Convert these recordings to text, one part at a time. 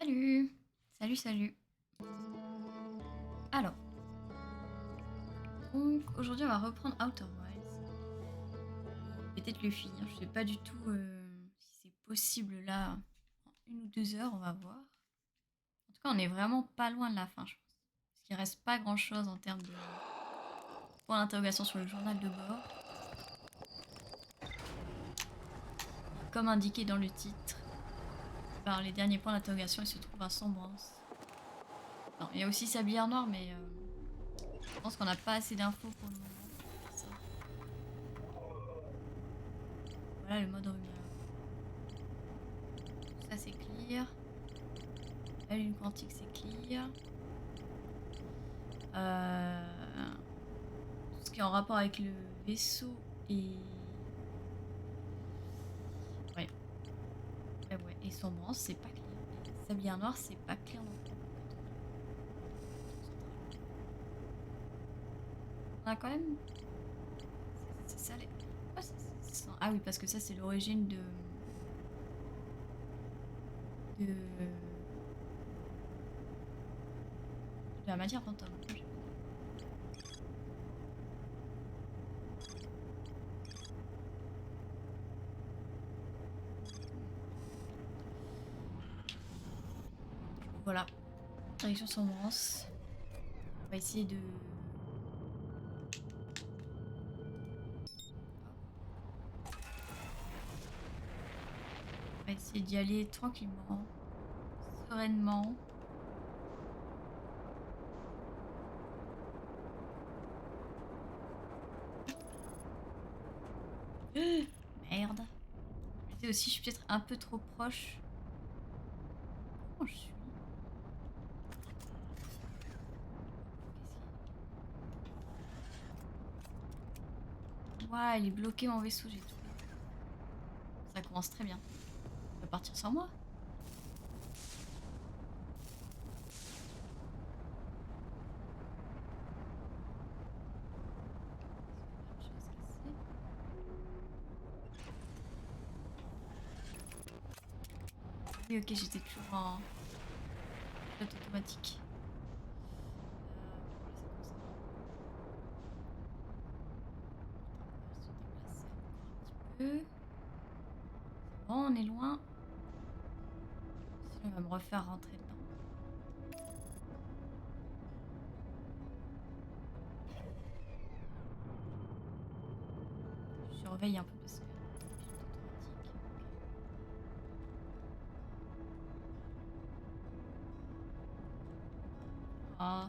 Salut! Salut, salut. Alors, donc aujourd'hui on va reprendre Outer Wilds et peut-être le finir. Je sais pas du tout si c'est possible là en 1 ou 2 heures, on va voir. En tout cas, on est vraiment pas loin de la fin, je pense. Parce qu'il reste pas grand-chose en termes de points d'interrogation sur le journal de bord. Et comme indiqué dans le titre, ben, les derniers points d'interrogation ils se trouvent à Sombrance. Non, il y a aussi Sablière Noire, mais je pense qu'on n'a pas assez d'infos pour le moment pour faire ça. Voilà le mode rumeur. Tout ça c'est clear. La lune quantique c'est clear. Tout ce qui est en rapport avec le vaisseau et. Ouais, et Sombrance c'est pas clair. Et Sablière Noire c'est pas clair non plus. On a quand même. C'est ça les. Oh, ah oui, parce que ça c'est l'origine de la matière fantôme. Voilà, direction Sombrance. On va essayer de. On va essayer d'y aller tranquillement, sereinement. Merde. Je me disais aussi, je suis peut-être un peu trop proche. Comment je suis? Ouah, il est bloqué mon vaisseau, j'ai tout. Ça commence très bien. Il va partir sans moi. Oui, ok, j'étais toujours en pilote automatique. On va se déplacer encore un petit peu. Bon, on est loin. Sinon, il va me refaire rentrer dedans. Je surveille un peu parce que pilote automatique. Ah,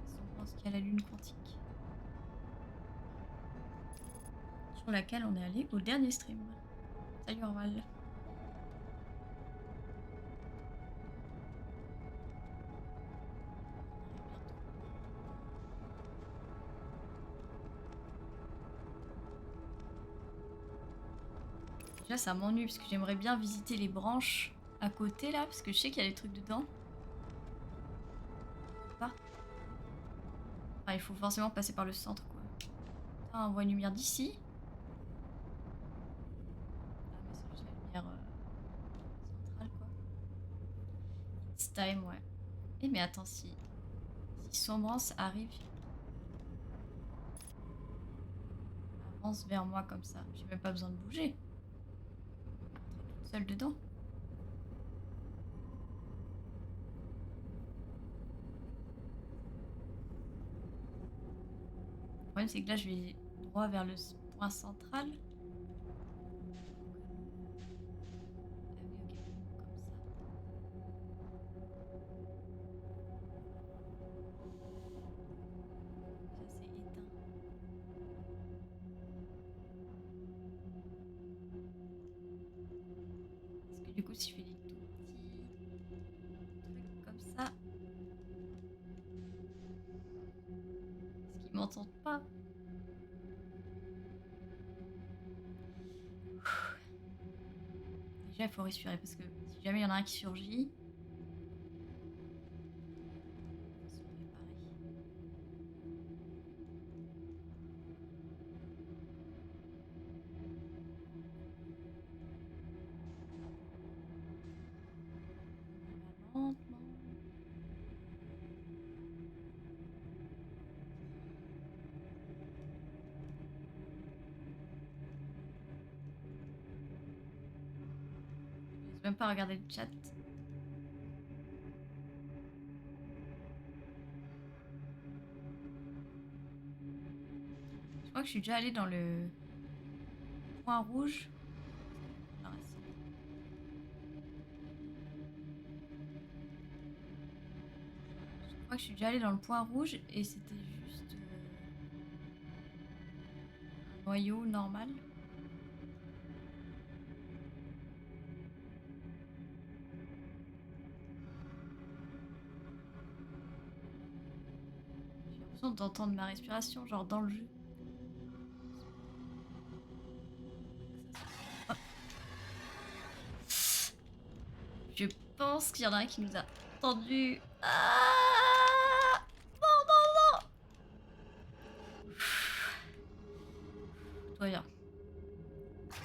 on pense qu'il y a la lune quantique. Sur laquelle on est allé au dernier stream. Salut Orval. Déjà, ça m'ennuie parce que j'aimerais bien visiter les branches à côté là, parce que je sais qu'il y a des trucs dedans. Pas. Enfin, il faut forcément passer par le centre quoi. Putain, on voit une lumière d'ici. Ah, mais c'est juste la lumière centrale quoi. It's time, ouais. Eh, mais attends, si Sombrance arrive, avance vers moi comme ça, j'ai même pas besoin de bouger. Toute seule dedans. Le problème, c'est que là, je vais droit vers le point central. Ah oui, ok, comme ça. Ça, c'est éteint. Est-ce que du coup, si je fais des tout petits trucs comme ça, est-ce qu'ils m'entendent pas? Déjà, il faut respirer parce que si jamais il y en a un qui surgit, il faut se préparer. même pas regarder le chat. Je crois que je suis déjà allée dans le point rouge. Non, je crois que je suis déjà allée dans le point rouge et c'était juste un noyau normal. J'ai l'impression d'entendre ma respiration, genre dans le jeu. Je pense qu'il y en a un qui nous a entendu. Ah non, non, non. Tout va bien.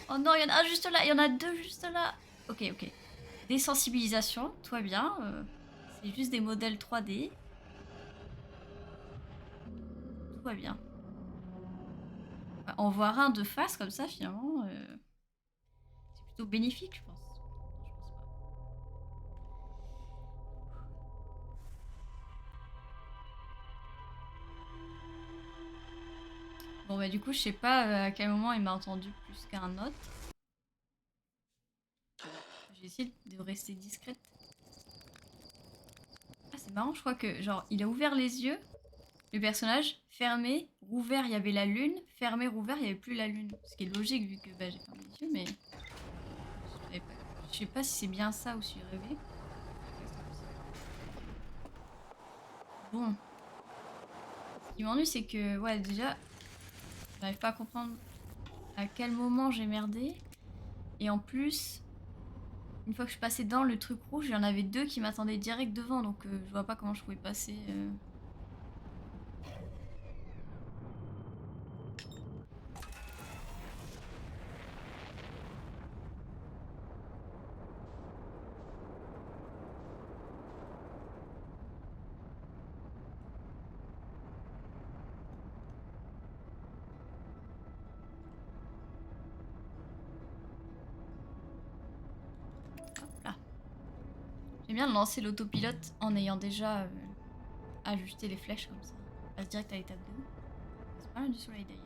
Oh non, il y en a un juste là, il y en a deux juste là. Ok, ok. Désensibilisation, tout va bien. C'est juste des modèles 3D. Tout va bien. En voir un de face comme ça, finalement, c'est plutôt bénéfique, je pense. Non, je pense pas. Bon, bah, du coup, je sais pas à quel moment il m'a entendu plus qu'un autre. J'ai essayé de rester discrète. Ah, c'est marrant, je crois que, genre, il a ouvert les yeux, le personnage, fermé, rouvert, il y avait la lune, fermé, rouvert, il y avait plus la lune. Ce qui est logique vu que bah, j'ai fermé les yeux, mais je sais pas si c'est bien ça ou si j'ai rêvé. Bon. Ce qui m'ennuie, c'est que, ouais, déjà, j'arrive pas à comprendre à quel moment j'ai merdé. Et en plus, une fois que je suis passée dans le truc rouge, il y en avait deux qui m'attendaient direct devant, donc je vois pas comment je pouvais passer. Hop là. J'aime bien lancer l'autopilote en ayant déjà ajusté les flèches comme ça. On passe direct à l'étape 2. C'est pas loin du soleil d'ailleurs.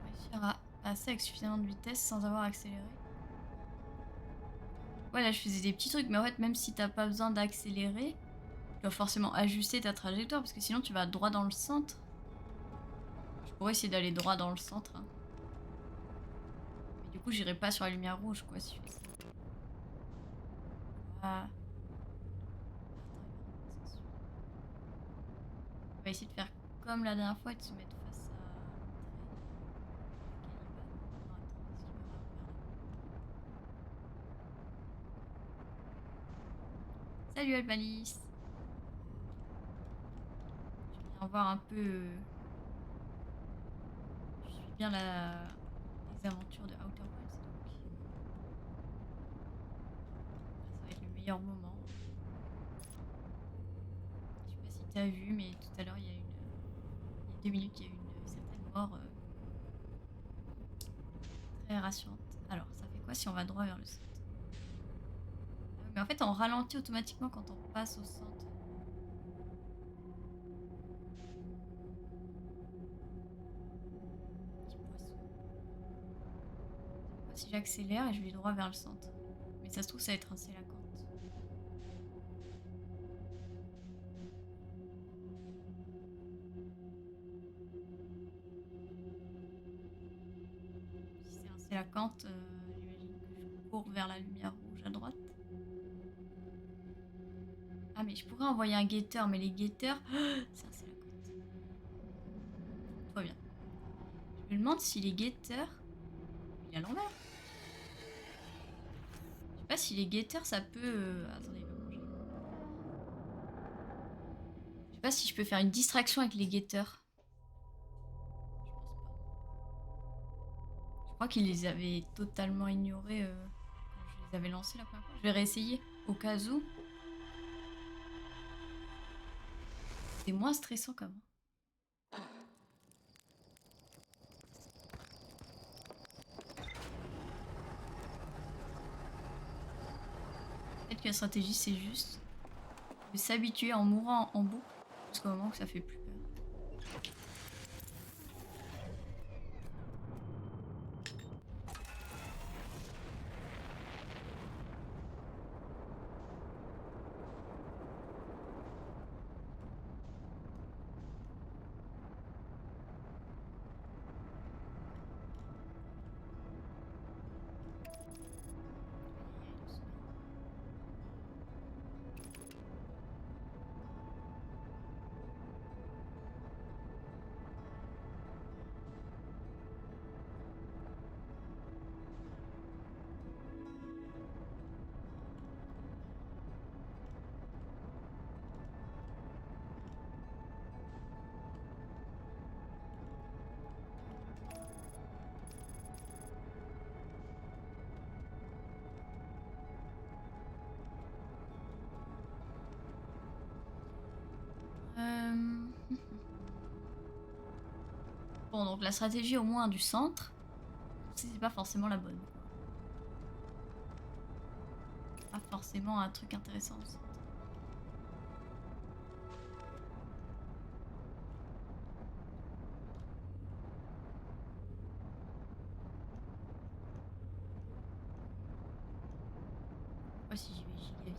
Réussir à passer avec suffisamment de vitesse sans avoir accéléré. Ouais, là je faisais des petits trucs, mais en fait, même si t'as pas besoin d'accélérer, tu dois forcément ajuster ta trajectoire parce que sinon tu vas droit dans le centre. Je pourrais essayer d'aller droit dans le centre. Hein. Mais du coup, j'irai pas sur la lumière rouge quoi si je fais ça. Ah. On va essayer de faire comme la dernière fois et de se mettre face à Salut Albalis. Je viens voir un peu. Je suis bien les aventures de Outer Wilds donc. Ça va être le meilleur moment. Je sais pas si t'as vu, mais tout à l'heure il y a 2 minutes, il y a une certaine mort très rassurante. Alors, ça fait quoi si on va droit vers le centre? Mais en fait, on ralentit automatiquement quand on passe au centre. Si j'accélère et je vais droit vers le centre. Mais ça se trouve, ça va être un Célacanthe. Si c'est un Célacanthe, j'imagine que je cours vers la lumière rouge à droite. Ah, mais je pourrais envoyer un guetteur, mais les guetteurs, c'est un Célacanthe. Tout va bien. Je me demande si les guetteurs. Il est à l'envers. Je sais pas si les guetteurs ça peut. Attendez, il va manger. Je sais pas si je peux faire une distraction avec les guetteurs. Je crois qu'ils les avaient totalement ignorés quand je les avais lancés la première fois. Je vais réessayer au cas où. C'est moins stressant qu'avant. Peut-être que la stratégie, c'est juste de s'habituer en mourant en boucle jusqu'au moment où ça fait plus peur. Bon, donc la stratégie au moins du centre, c'est pas forcément la bonne. Pas forcément un truc intéressant au centre. Ouais, si j'y vais giga vite.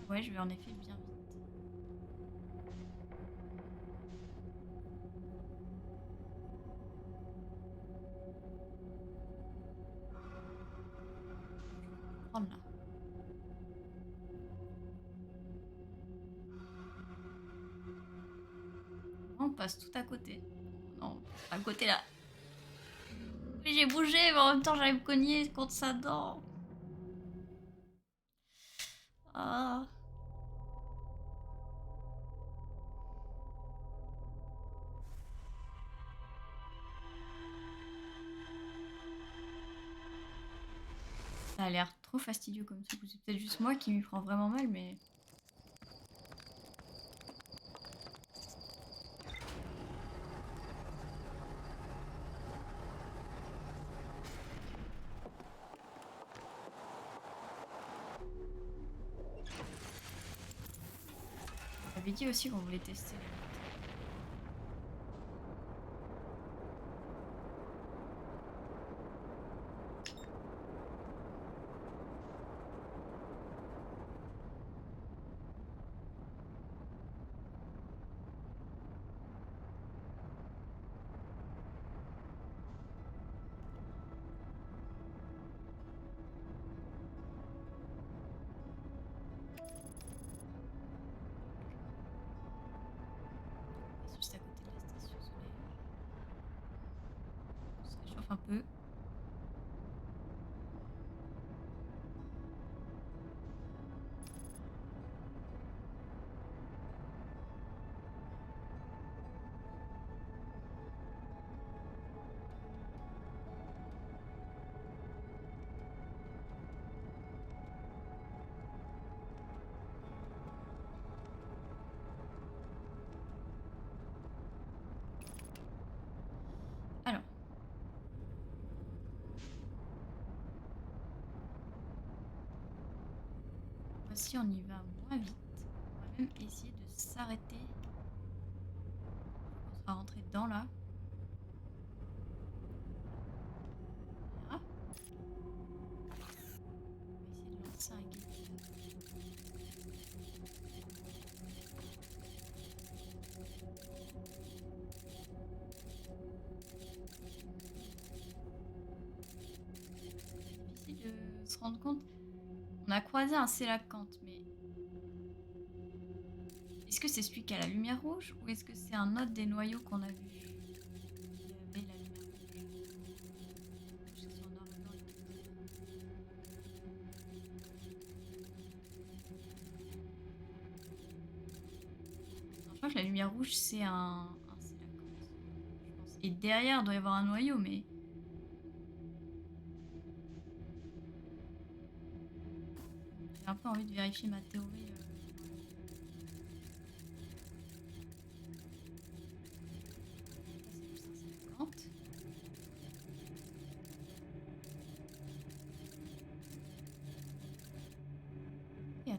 Ouais, je vais en effet bien vite. Prendre là. On passe tout à côté. Non, à côté là. Oui, j'ai bougé, mais en même temps j'allais me cogner contre sa dent. Ah. Ça a l'air trop fastidieux comme truc. C'est peut-être juste moi qui m'y prends vraiment mal, mais... On avait dit aussi qu'on voulait tester. Juste à côté de la station solaire. On se réchauffe un peu. Alors. Voici, on y va moins vite. On va même essayer de s'arrêter. On sera rentré dedans là. Voilà. On va essayer de lancer un guide. Difficile de se rendre compte. On a croisé un sélacanthe, mais est-ce que c'est celui qui a la lumière rouge ou est-ce que c'est un autre des noyaux qu'on a vu qui avait la lumière rouge? Je sais que c'est en noir et blanc, non, je crois que la lumière rouge c'est un sélacanthe, je pense. Et derrière il doit y avoir un noyau, mais j'ai un peu envie de vérifier ma théorie.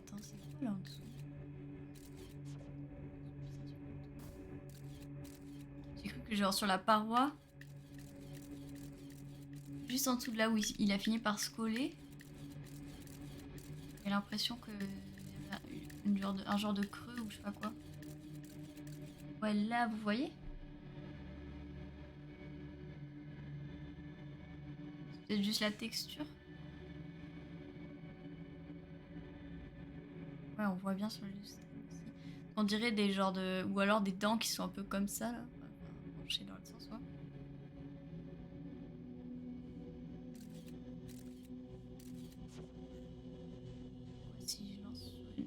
attends, c'est quoi là en dessous? J'ai cru que genre sur la paroi, juste en dessous de là où il a fini par se coller, j'ai l'impression que y avait un genre de creux ou je sais pas quoi. Ouais, là, vous voyez? C'est peut-être juste la texture. Ouais, on voit bien sur le stream aussi. On dirait des genres de... Ou alors des dents qui sont un peu comme ça, là. Enfin, penchées dans le sens, ouais. Ouais, si je lance sur une autre...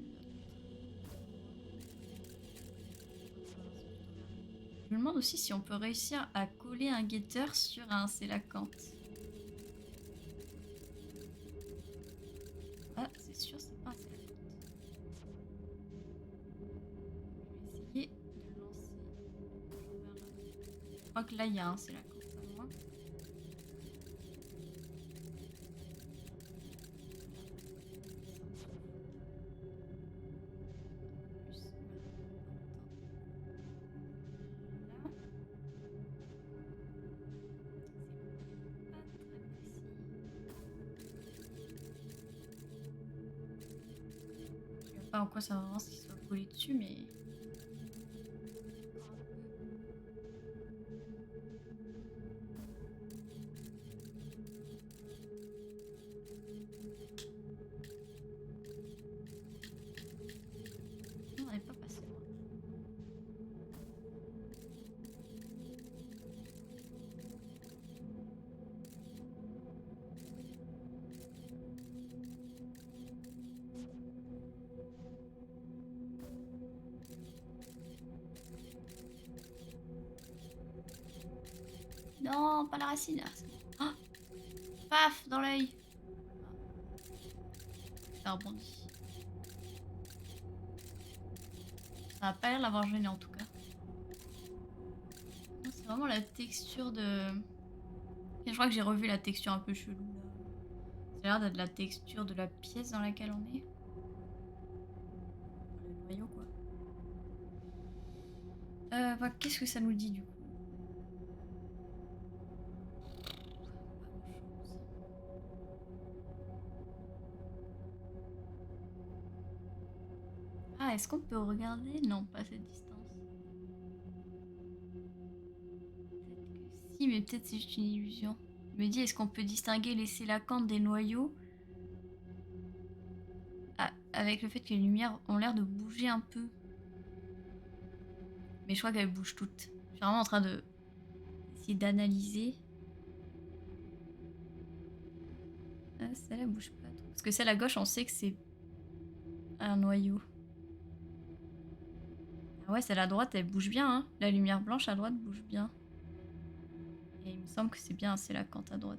Je me demande aussi si on peut réussir à coller un guetteur sur un sélacanthe. Ah, c'est sûr, c'est pas un sélacanthe. Je vais essayer de le lancer vers là. Je crois que là, il y a un sélacanthe pas loin. Plus, là. Pas très précis. Je sais pas en quoi ça va vraiment s'il soit collé dessus, mais encore un peu. Non, on n'est pas passé loin. Non, pas la racine. Ah, c'est bon. Ah, paf, dans l'œil. Ça rebondit. Ça a pas l'air d'avoir gêné en tout cas. Non, c'est vraiment la texture de... Je crois que j'ai revu la texture un peu chelou là. Ça a l'air d'être la texture de la pièce dans laquelle on est. Le noyau quoi. Bah, qu'est-ce que ça nous dit du coup? Ah, est-ce qu'on peut regarder? Non, pas à cette distance. Peut-être que si, mais peut-être c'est juste une illusion. Je me dis, est-ce qu'on peut distinguer les sélacantes des noyaux avec le fait que les lumières ont l'air de bouger un peu? Mais je crois qu'elles bougent toutes. Je suis vraiment en train de essayer d'analyser. Ah, celle-là bouge pas trop. Parce que celle à gauche, on sait que c'est un noyau. Ah ouais, celle à droite, elle bouge bien, hein. La lumière blanche à droite bouge bien. Et il me semble que c'est bien, c'est la cante à droite.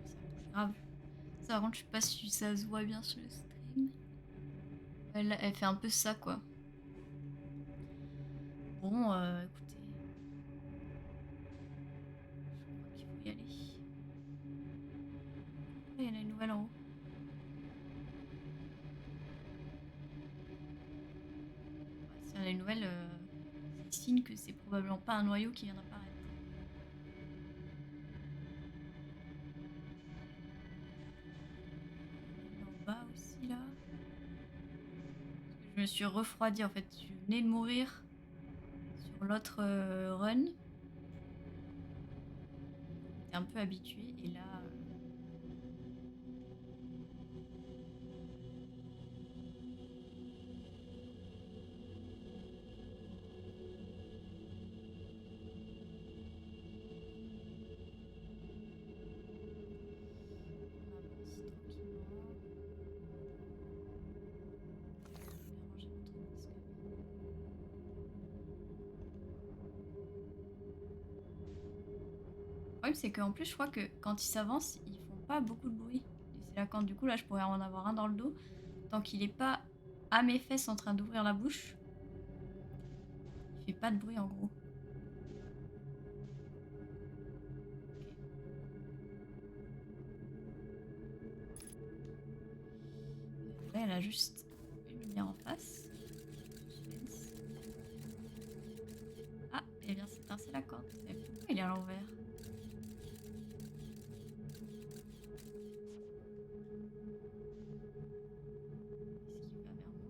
Ça bouge grave. Ça, par contre, je sais pas si ça se voit bien sur le stream. Elle fait un peu ça, quoi. Bon, écoutez. Je crois qu'il faut y aller. Ah, il y en a une nouvelle en haut. Ouais, s'il y en a une nouvelle, c'est signe que c'est probablement pas un noyau qui vient d'apparaître. En bas aussi, là. Je me suis refroidie, en fait. Je venais de mourir sur l'autre run. J'étais un peu habituée, et là... on avance tranquillement. Je vais ranger notre disque. Le problème, c'est qu'en plus, je crois que quand ils s'avancent, ils font pas beaucoup de bruit. Et c'est là quand, du coup, là, je pourrais en avoir un dans le dos. Tant qu'il est pas à mes fesses en train d'ouvrir la bouche, il fait pas de bruit, en gros. Ok. elle a juste une lumière en face. Suspense. Ah, elle vient s'étincer la corde. Mais pourquoi il est à l'envers? Est-ce qu'il va vers moi?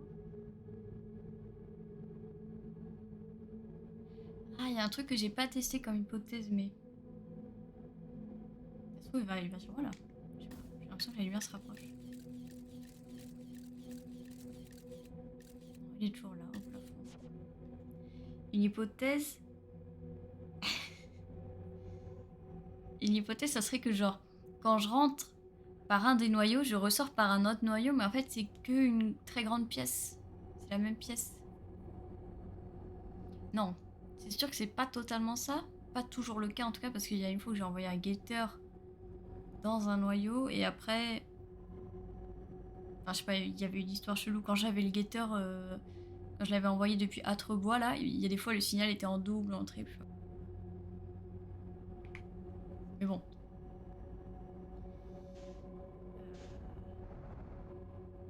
Ah, il y a un truc que j'ai pas testé comme hypothèse, mais... Ça se trouve, il va sur moi là. Je sais pas, j'ai l'impression que la lumière se rapproche. Non, il est toujours là, au plafond. Une hypothèse... Une hypothèse, ça serait que genre, quand je rentre par un des noyaux, je ressors par un autre noyau, mais en fait, c'est qu'une très grande pièce. C'est la même pièce. Non, c'est sûr que c'est pas totalement ça. Pas toujours le cas en tout cas, parce qu'il y a une fois que j'ai envoyé un guetteur dans un noyau, et après... Enfin, je sais pas, il y avait une histoire chelou. Quand j'avais le guetteur, quand je l'avais envoyé depuis Atrebois, là, il y a des fois le signal était en double, en triple. Mais bon.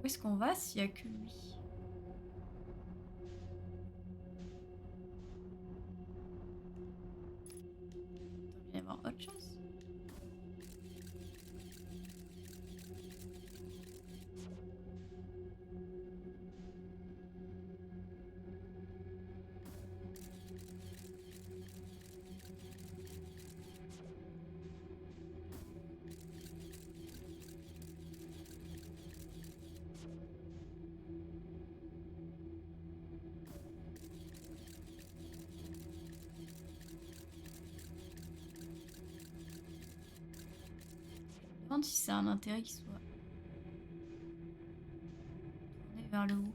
Où est-ce qu'on va s'il y a que lui? Il doit y avoir autre chose. Je me demande si ça a un intérêt qu'il soit tourné vers le haut.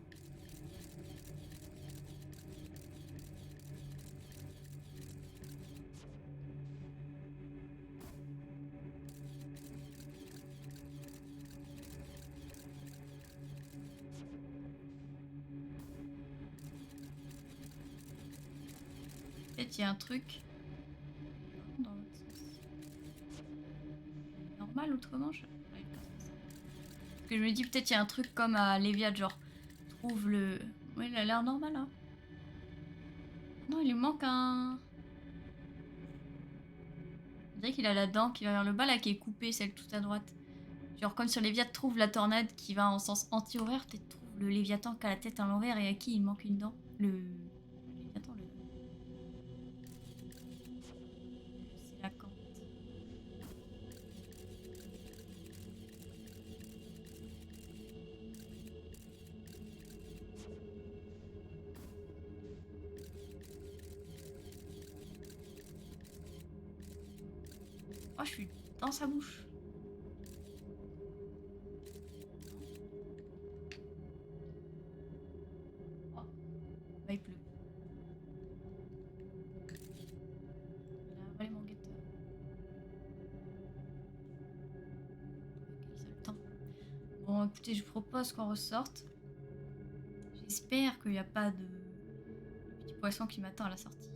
Peut-être il y a un truc dans l'autre sens. Normal autrement, je n'arrive pas à faire ça. Parce que je me dis peut-être il y a un truc comme à Léviat, genre trouve le... Ouais, il a l'air normal, hein. Non, il lui manque un... On dirait qu'il a la dent qui va vers le bas, là, qui est coupée, celle tout à droite. Genre comme sur Léviat, trouve la tornade qui va en sens anti-horaire, peut-être trouve le Léviathan qui a la tête à l'envers et à qui il manque une dent. Le Léviathan, le... C'est la cante. Oh, je suis dans sa bouche. Oh, bah il pleut. Il a avalé mon guetteur. Quel seul temps. Bon, écoutez, je propose qu'on ressorte. J'espère qu'il n'y a pas de petit poisson qui m'attend à la sortie.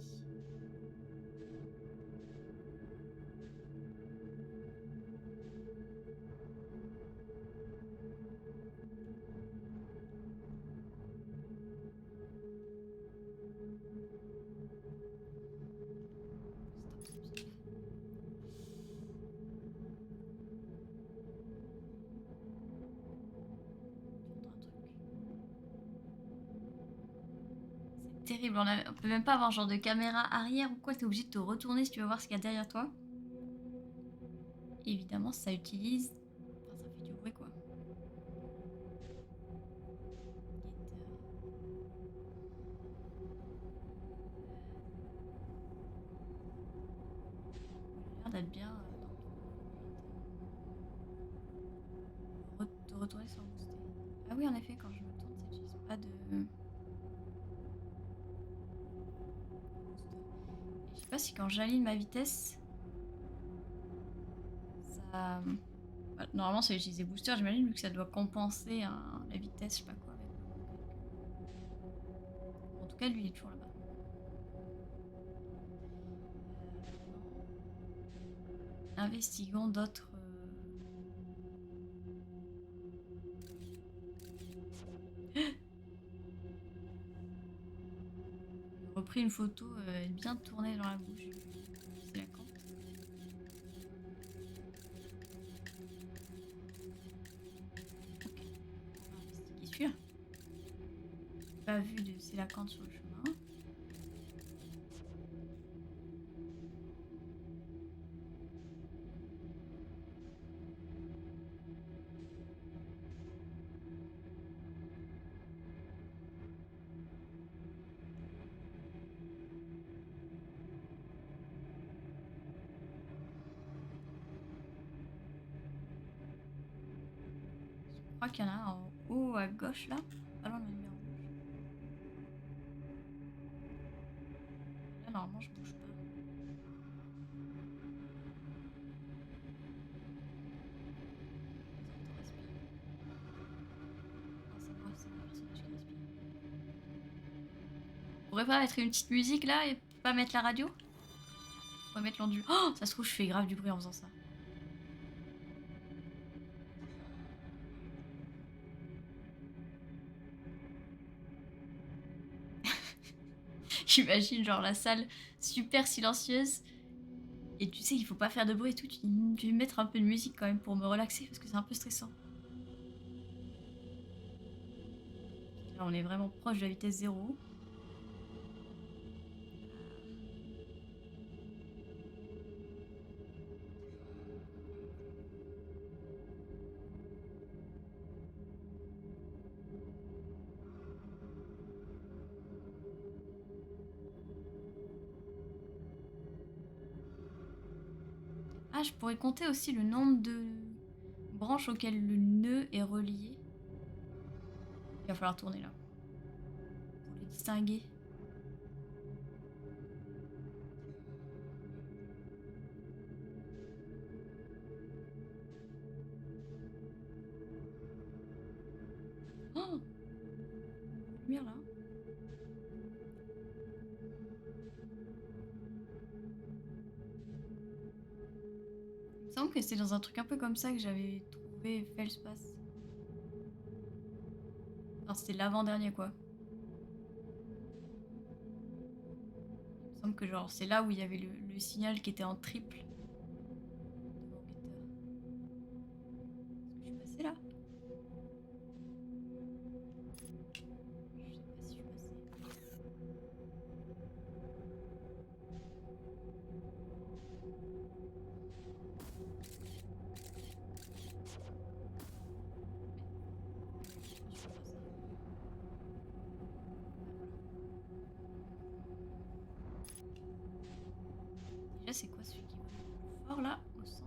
Terrible, on peut même pas avoir genre de caméra arrière ou quoi, t'es obligé de te retourner si tu veux voir ce qu'il y a derrière toi. Et évidemment, ça utilise... Enfin, ça fait du bruit quoi. Il a l'air d'être bien de retourner sans booster. Ah oui, en effet, quand je me tourne, ça n'utilise pas de... Je sais pas si quand j'aligne ma vitesse, ça... Bah, normalement, ça utilise des boosters, j'imagine, vu que ça doit compenser la vitesse, je sais pas quoi. En tout cas, lui, il est toujours là-bas. Investiguons d'autres... pris une photo bien tournée dans la bouche. C'est la cante. Ok, on va investiguer celui-là. Pas vu de c'est la cante sur le chemin. Je crois qu'il y en a un en haut à gauche là, pas loin de la lumière rouge. Là normalement je bouge pas. Les autres respirent. Non, c'est moi, c'est mon personnage qui respire. On pourrait pas mettre une petite musique là et pas mettre la radio? On pourrait mettre l'ondu. Oh, ça se trouve je fais grave du bruit en faisant ça. J'imagine genre la salle super silencieuse. Et tu sais qu'il faut pas faire de bruit et tout. Tu vais mettre un peu de musique quand même pour me relaxer parce que c'est un peu stressant. Là on est vraiment proche de la vitesse 0. Ah, je pourrais compter aussi le nombre de branches auxquelles le nœud est relié. Il va falloir tourner là. Pour les distinguer. Oh, lumière là. Il me semble que c'était dans un truc un peu comme ça que j'avais trouvé Feldspath. Non, c'était l'avant-dernier quoi. Il me semble que genre c'est là où il y avait le signal qui était en triple. De mon guetteur. Est-ce que je suis passée là? Je sais pas si je suis passée. Je fais pas ça. Déjà c'est quoi celui qui va le plus fort là au centre?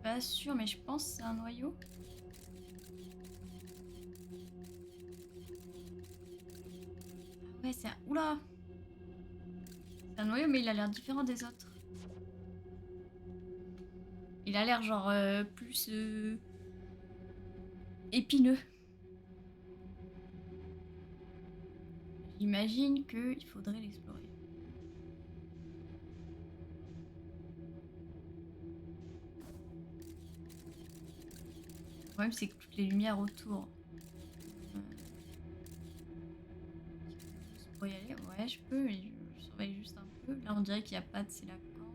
Pas sûr mais je pense que c'est un noyau. Ah ouais c'est un... Oula! C'est un noyau mais il a l'air différent des autres. Il a l'air genre plus épineux. J'imagine qu'il faudrait l'explorer. Le problème c'est que toutes les lumières autour. Je pourrais y aller? Ouais je peux mais je surveille juste un peu. Là on dirait qu'il n'y a pas de sélacanthe.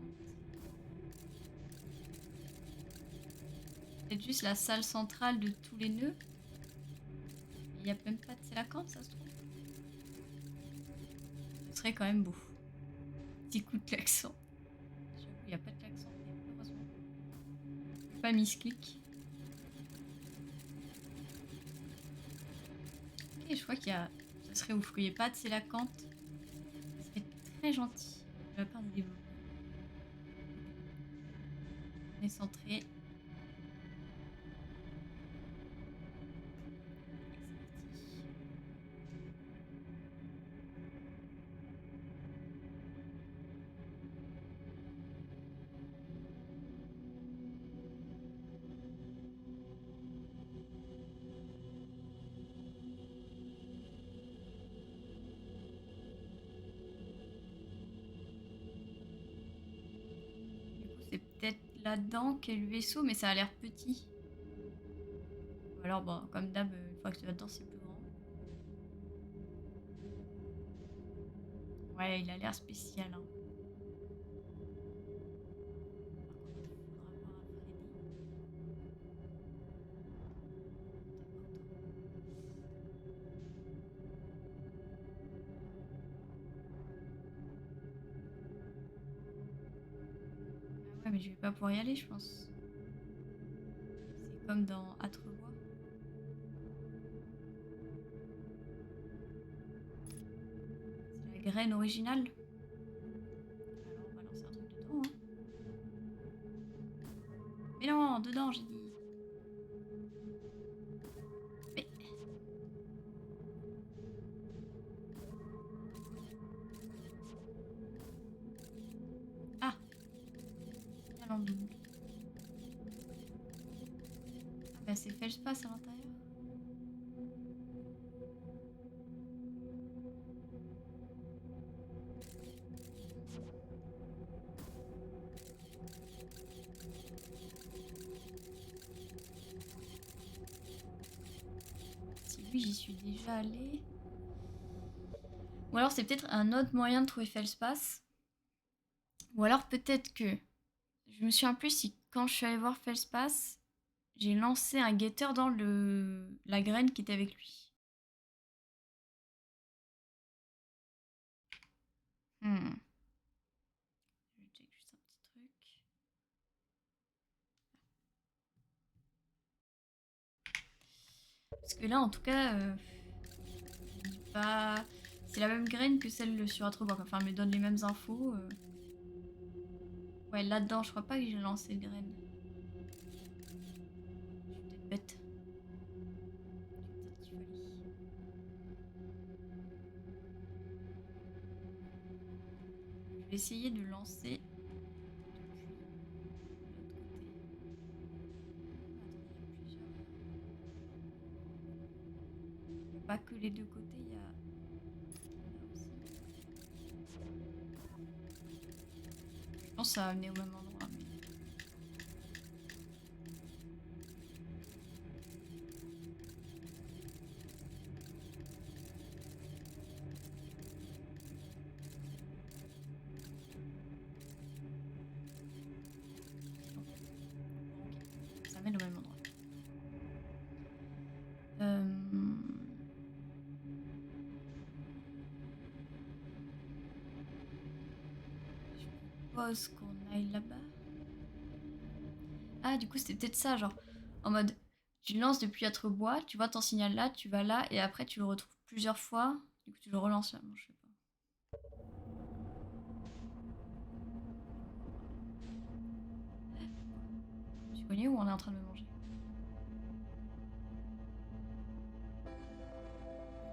C'est juste la salle centrale de tous les nœuds. Il n'y a même pas de sélacanthe ça se trouve. Ce serait quand même beau. Petit coup de klaxon. J'avoue il n'y a pas de klaxon heureusement. Pas misclic. Ok je crois qu'il y a... Ça serait ouf qu'il n'y ait pas de sélacanthe. Ça serait très gentil de la part des développeurs. On est centré. c'est peut-être là-dedans qu'est le vaisseau, mais ça a l'air petit. Ou alors, bon, comme d'hab, une fois que tu vas dedans, c'est plus grand. Ouais, il a l'air spécial, hein. Par contre, il faudra voir à Freddy. Ah ouais, mais je vais pas pouvoir y aller, je pense. C'est comme dans Atrebois. C'est la graine originale. Alors, on va lancer un truc dedans, hein. Mais non, dedans, j'ai dit. Mais... Ah, bien en double. Ah bah c'est Feldspath à l'intérieur. Si lui, j'y suis déjà allée. Ou alors c'est peut-être un autre moyen de trouver Feldspath. Ou alors peut-être que... Je me souviens plus si quand je suis allée voir Feldspath, j'ai lancé un guetteur dans la graine qui était avec lui. Hmm. Je vais check juste un petit truc. Parce que là, en tout cas, je dis pas... C'est la même graine que celle sur Atrebois. Enfin, elle me donne les mêmes infos. Ouais, là-dedans, je crois pas que j'ai lancé de graine. Je suis peut-être bête. Je suis peut-être folie. Je vais essayer de lancer depuis l'autre côté. Attendez, il y a plusieurs... Il n'y a pas que les deux côtés, il y a là aussi. Je pense que ça va amener au même endroit. Mais... Ok, ça mène au même endroit. Je propose qu'on aille là-bas. Ah, du coup, c'était peut-être ça, genre, en mode, tu lances depuis Atrebois, tu vois ton signal là, tu vas là, et après tu le retrouves plusieurs fois, du coup tu le relances là, bon, je sais pas. Je me suis cognée ou on est en train de me manger?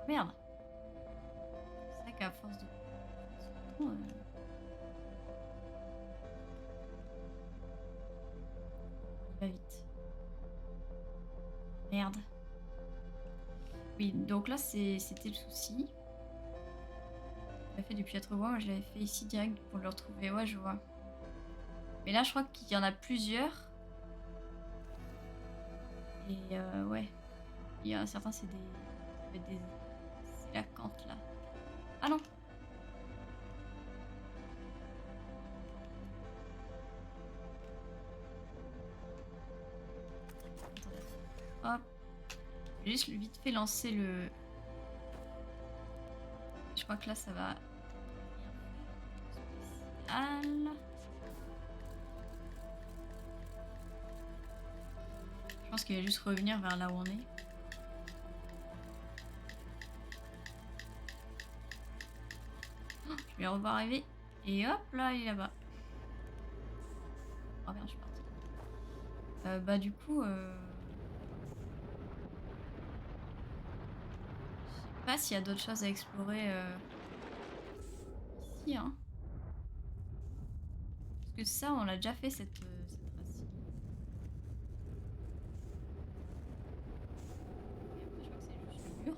Merde! C'est vrai qu'à force de... il va vite. Merde. Oui, donc là c'était le souci. Je l'ai fait depuis Atrebois, moi je l'avais fait ici direct pour le retrouver, ouais je vois. Mais là je crois qu'il y en a plusieurs. Et ouais. Il y a certains c'est des... Ça va être des... C'est la cante là. Ah non! Hop. Je vais juste vite fait lancer le... Je crois que là ça va... Spécial. Je pense qu'il va juste revenir vers là où on est. Je vais le revoir arriver. Et hop, là, il est là-bas. Oh merde, je suis partie. Bah du coup... Je sais pas s'il y a d'autres choses à explorer ici, hein. Parce que ça, on l'a déjà fait, cette race-ci. Et après, je crois que c'est juste le mur.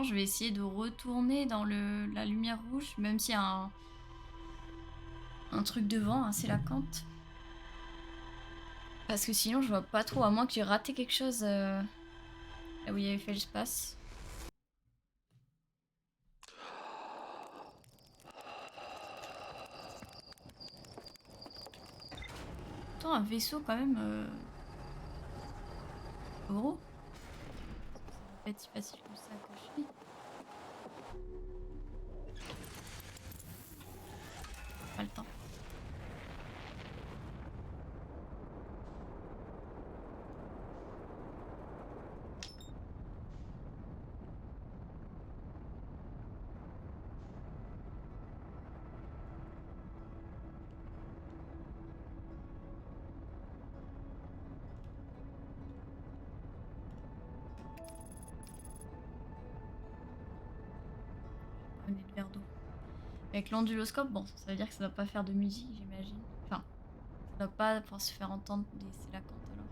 Franchement, je vais essayer de retourner dans la lumière rouge, même s'il y a un truc devant, hein, c'est la cante. Parce que sinon, je vois pas trop, à moins que j'ai raté quelque chose là où il y avait fait l'espace. Pourtant, un vaisseau, quand même, gros. Ça va pas être si facile que ça à cacher. Pas le temps. Ramener le verre d'eau. Avec l'onduloscope, bon, ça veut dire que ça doit pas faire de musique, j'imagine. Enfin, ça doit pas se faire entendre des sélacantes alors.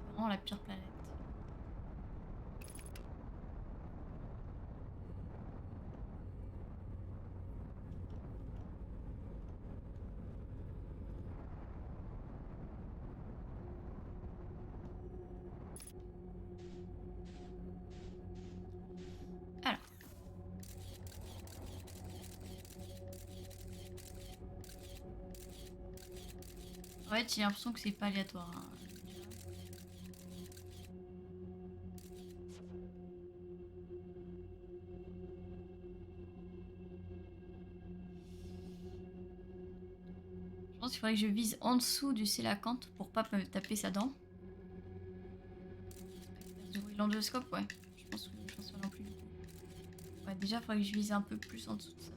C'est vraiment la pire planète. Alors. En fait, j'ai l'impression que c'est pas aléatoire, hein. Je pense qu'il faudrait que je vise en dessous du sélacanthe pour pas me taper sa dent. L'endoscope, ouais. Je pense pas non plus du coup. Ouais, déjà, il faudrait que je vise un peu plus en dessous de ça.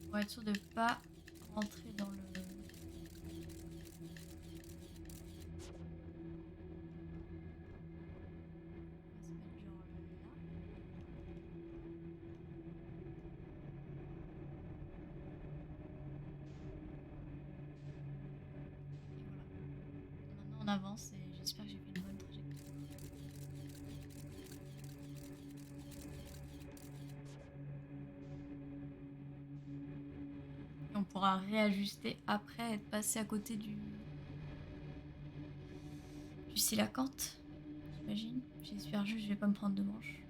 Pour être sûr de pas rentrer dans le... On avance et j'espère que j'ai fait une bonne trajectoire. Et on pourra réajuster après être passé à côté du sélacanthe, j'imagine. J'espère juste que je vais pas me prendre de manche.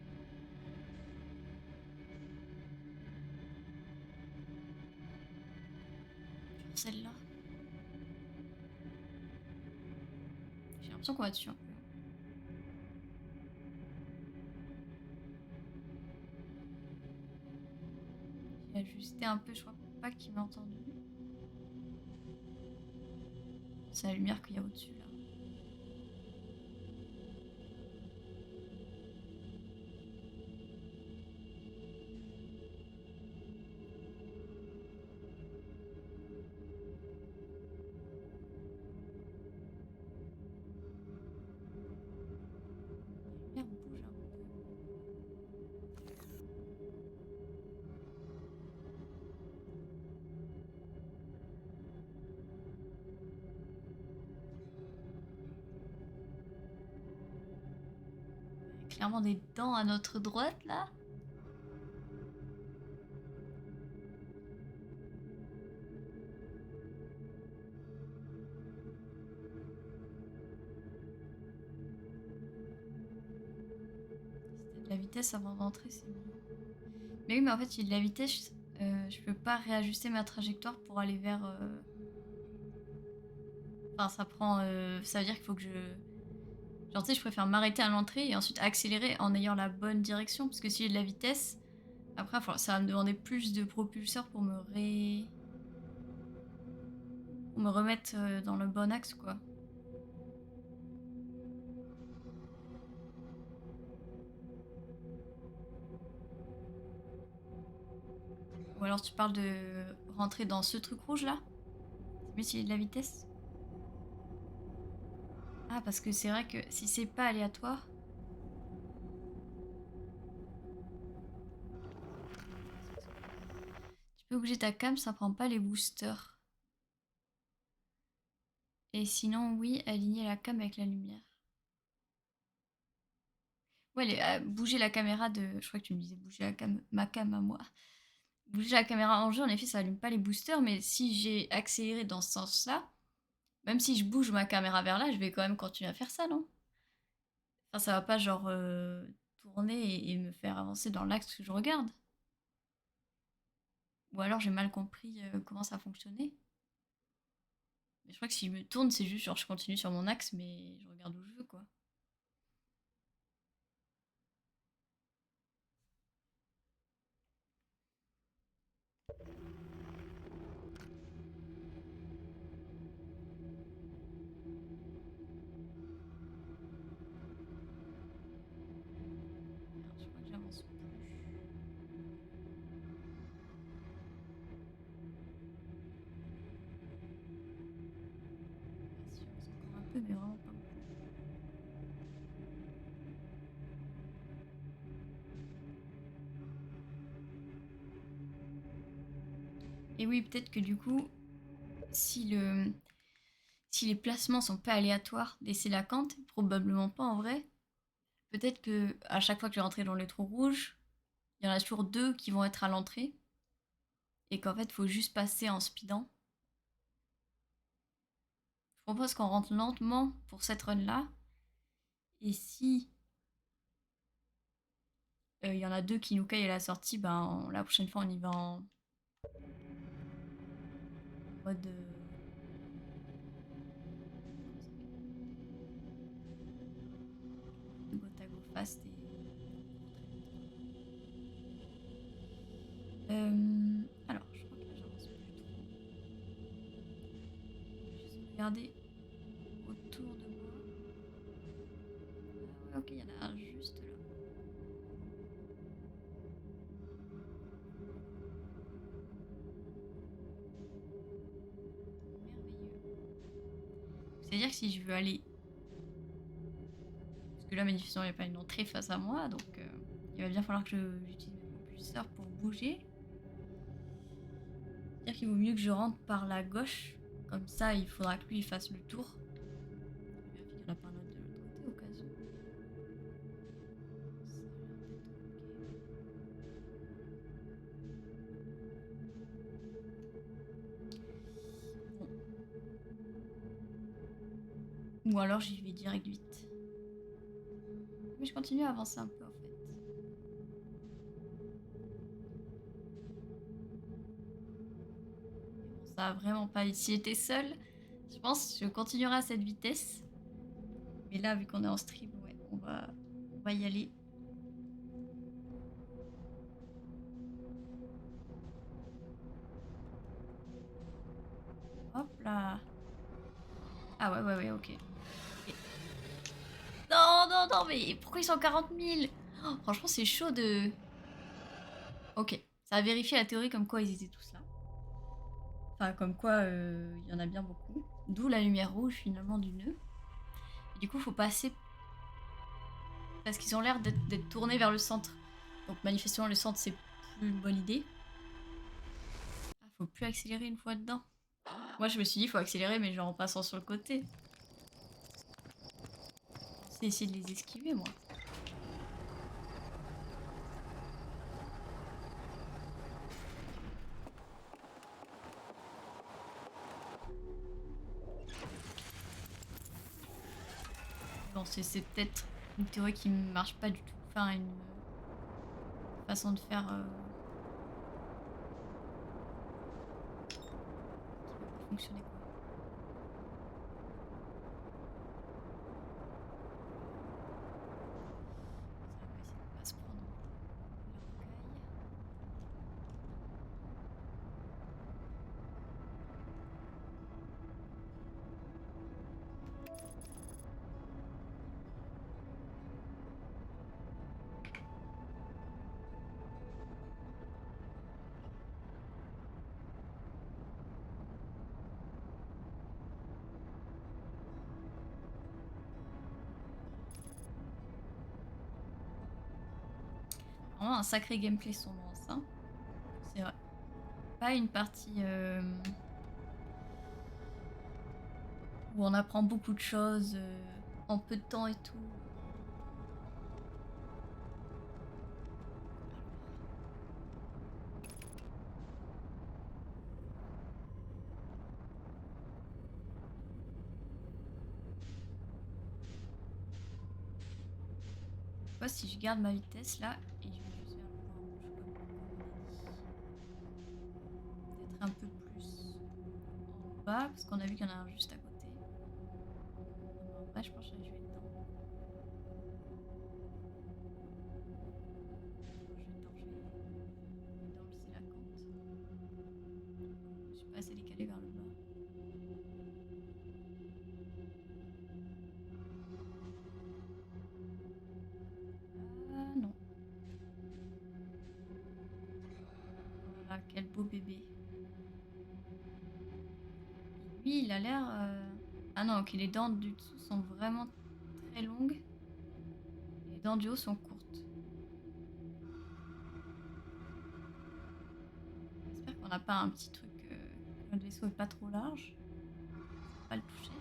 Sur celle-là. J'ai l'impression qu'on va dessus un peu. J'ai ajusté un peu, je crois pas qu'il m'a entendu. C'est la lumière qu'il y a au-dessus là. La lumière bouge un peu. Il y a clairement des dents à notre droite là. Si t'as de la vitesse avant d'entrer, c'est mieux. Mais oui, mais en fait, il y a de la vitesse, je peux pas réajuster ma trajectoire pour aller vers... Enfin, ça prend... ça veut dire qu'il faut que je... Genre, tu sais, je préfère m'arrêter à l'entrée et ensuite accélérer en ayant la bonne direction. Parce que si j'ai de la vitesse, après, ça va me demander plus de propulseurs pour pour me remettre dans le bon axe, quoi. Ou alors tu parles de rentrer dans ce truc rouge là? C'est mieux s'il y a de la vitesse? Ah, parce que c'est vrai que si c'est pas aléatoire, tu peux bouger ta cam, ça prend pas les boosters. Et sinon, oui, aligner la cam avec la lumière. Ouais, bouger la caméra de. Je crois que tu me disais bouger ma cam à moi. Bouger la caméra en jeu, en effet, ça allume pas les boosters, mais si j'ai accéléré dans ce sens-là, même si je bouge ma caméra vers là, je vais quand même continuer à faire ça, non? Enfin, ça va pas genre tourner et me faire avancer dans l'axe que je regarde. Ou alors j'ai mal compris comment ça fonctionnait. Mais je crois que si je me tourne, c'est juste genre je continue sur mon axe, mais je regarde où je veux, quoi. Merde, je crois que j'avance plus. Ah, si j'avance encore un peu, mais vraiment pas beaucoup. Et oui, peut-être que du coup, si les placements sont pas aléatoires d'essayer la cante, probablement pas en vrai. Peut-être que à chaque fois que je vais rentrer dans le trou rouge, il y en a toujours deux qui vont être à l'entrée. Et qu'en fait, il faut juste passer en speedant. Je propose qu'on rentre lentement pour cette run-là. Et si il y en a deux qui nous caillent à la sortie, ben la prochaine fois on y va en mode go go fast et alors je crois que là j'avance plus trop. Juste regarder autour de moi. Ah ouais, ok, il y en a un juste là. Merveilleux. C'est-à-dire que si je veux aller, parce que là manifestement il n'y a pas une entrée face à moi, donc il va bien falloir que j'utilise mes propulseurs pour bouger. C'est-à-dire qu'il vaut mieux que je rentre par la gauche, comme ça il faudra que lui fasse le tour. Je vérifie qu'il n'y en a pas un autre de l'autre côté au cas où. Ça a l'air d'être ok. Bon. Ou alors j'y vais direct vite. Mais je continue à avancer un peu en fait. Mais bon, ça va vraiment pas. Si j'étais seule, je pense que je continuerai à cette vitesse. Mais là, vu qu'on est en stream, ouais, on va y aller. Hop là. Ah ouais, ouais, ouais, ok. Et- Non, non, non, mais pourquoi ils sont 40 000? Oh, franchement, c'est chaud de... Ok, ça a vérifié la théorie comme quoi ils étaient tous là. Enfin, comme quoi il y en a bien beaucoup. D'où la lumière rouge finalement du nœud. Et du coup, faut passer parce qu'ils ont l'air d'être tournés vers le centre. Donc manifestement, le centre, c'est plus une bonne idée. Ah, faut plus accélérer une fois dedans. Moi, je me suis dit, faut accélérer, mais genre en passant sur le côté. C'est essayer de les esquiver, moi. Bon, c'est peut-être une théorie qui marche pas du tout. Enfin, une façon de faire qui va pas fonctionner, quoi. Ça, on va essayer de pas se prendre la rocaille. vraiment un sacré gameplay sombre, ça. C'est vrai. Pas une partie où on apprend beaucoup de choses en peu de temps et tout. Je sais pas si je garde ma vitesse là et je vais juste vers le point rouge comme on a dit. Peut-être un peu plus en bas parce qu'on a vu qu'il y en a un juste à côté. Non, mais en vrai, je pense que je vais dedans. Non, je vais dedans, je vais dans le Sélacanthe. Je suis pas assez décalée vers le bas. Ah non. Voilà, quel beau bébé. Et lui, il a l'air... Ah non, ok, les dents du dessous sont vraiment très longues. Et les dents du haut sont courtes. J'espère qu'on n'a pas un petit truc... que notre vaisseau est pas trop large. On va pas le toucher.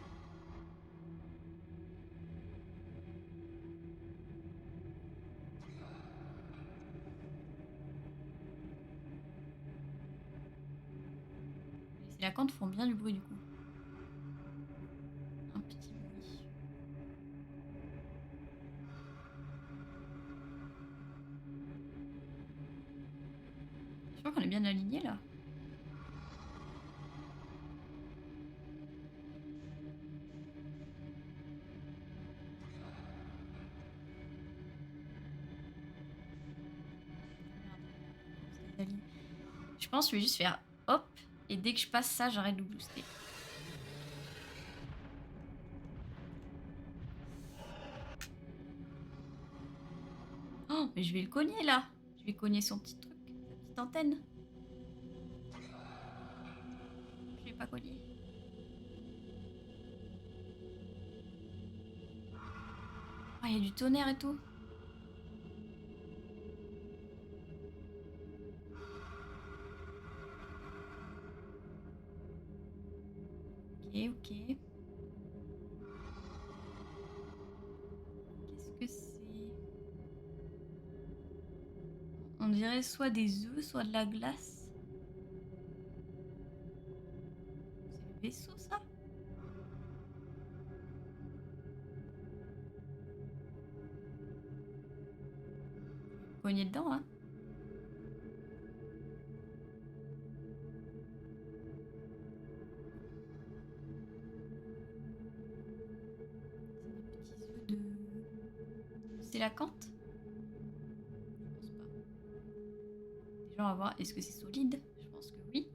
Les Sélacantes font bien du bruit du coup. Un petit bruit. Je crois qu'on est bien aligné là. Je pense que je vais juste faire hop, et dès que je passe ça, j'arrête de booster. Oh, mais je vais le cogner là. Je vais cogner son petit truc, sa petite antenne. Je l'ai pas cogné. Ah, il y a du tonnerre et tout. Ok, ok. Qu'est-ce que c'est? On dirait soit des œufs, soit de la glace. C'est le vaisseau, ça? Cogner dedans, hein. C'est des petits œufs de... C'est la cante? Je pense pas. Déjà, on va voir. Est-ce que c'est solide? Je pense que oui.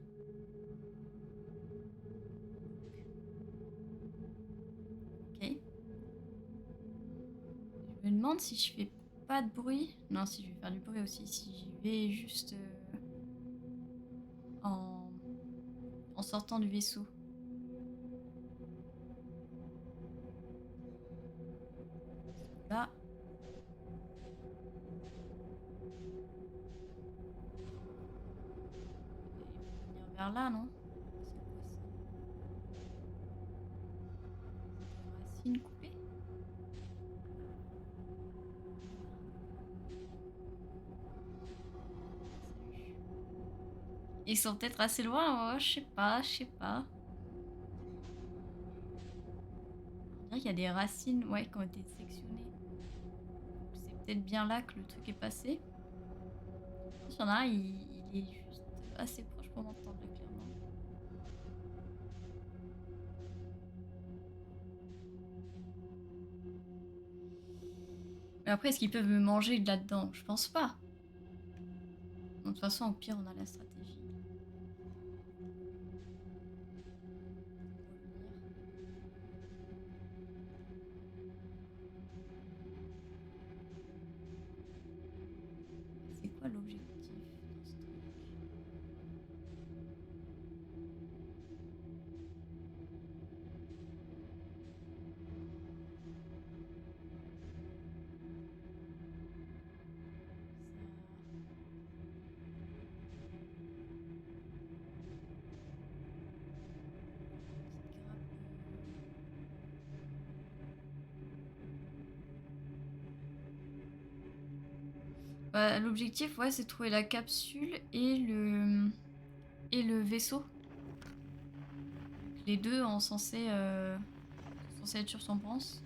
Ok. Je me demande si je fais pas de bruit. Non, si je vais faire du bruit aussi. Si j'y vais juste en sortant du vaisseau. Là. Il veut venir vers là, non? C'est quoi ça? Des racines coupées? Salut. Ils sont peut-être assez loin, je sais pas, je sais pas. On dirait qu'il y a des racines, ouais, qui ont été sectionnées. C'est peut-être bien là que le truc est passé. Il y en a un, il est juste assez proche pour m'entendre là, clairement. Mais après, est-ce qu'ils peuvent me manger de là-dedans? Je pense pas. De toute façon, au pire, on a la stratégie. Revenir. C'est quoi l'objectif dans ce truc? Bah, l'objectif, ouais, c'est de trouver la capsule et le vaisseau. Les deux sont censés être sur son bronze.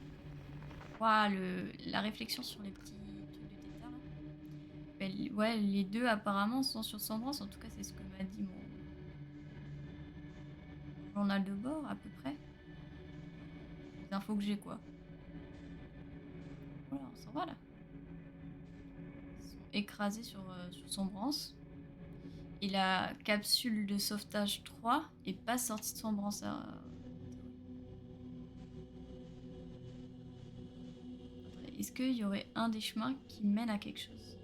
Ouah, la réflexion sur les petits trucs de Tether là. Bah, ouais, les deux apparemment sont sur son bronze. En tout cas, c'est ce que m'a dit mon journal de bord, à peu près. Les infos que j'ai, quoi. Voilà, on s'en va là. Ils sont écrasés sur son bronze. Et la capsule de sauvetage 3 est pas sortie de son bronze. Est-ce qu'il y aurait un des chemins qui mène à quelque chose?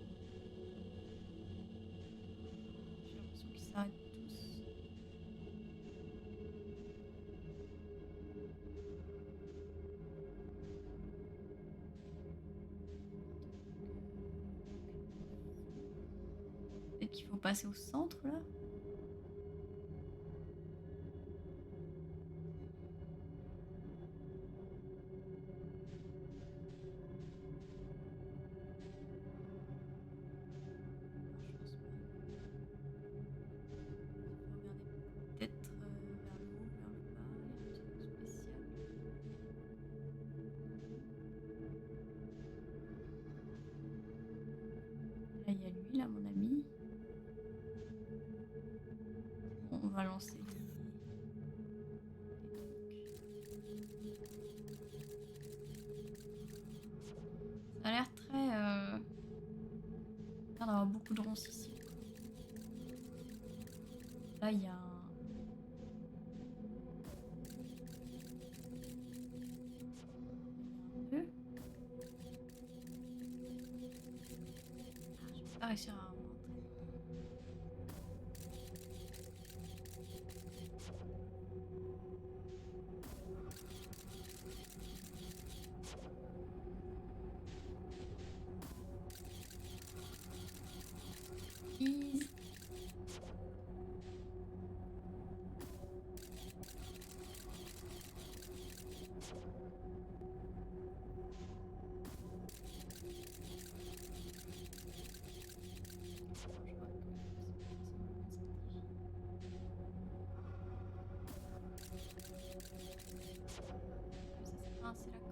J'ai l'impression qu'ils s'arrêtent tous. Peut-être qu'il faut passer au centre là. Non, je pense pas. Il faut regarder peut-être vers le haut, vers le bas. Il y a un truc spécial. Là, il y a lui, là, mon ami. Bon, on va lancer des trucs. Ça a l'air très. Il a l'air d'avoir beaucoup de ronces ici. Là, il y a un. Nœud. Ah, je vais pas réussir à rentrer. Please. Ah, c'est la corde.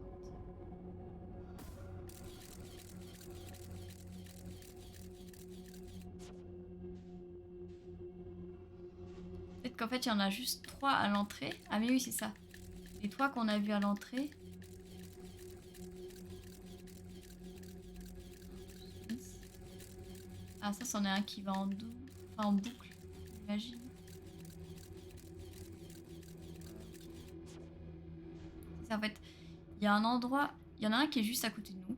Peut-être qu'en fait, il y en a juste 3 à l'entrée. Ah, mais oui, c'est ça. Les 3 qu'on a vus à l'entrée. Ah, ça, c'en est un qui va en double. Enfin, en boucle, j'imagine. C'est ça, en fait. Il y a un endroit. Il y en a un qui est juste à côté de nous.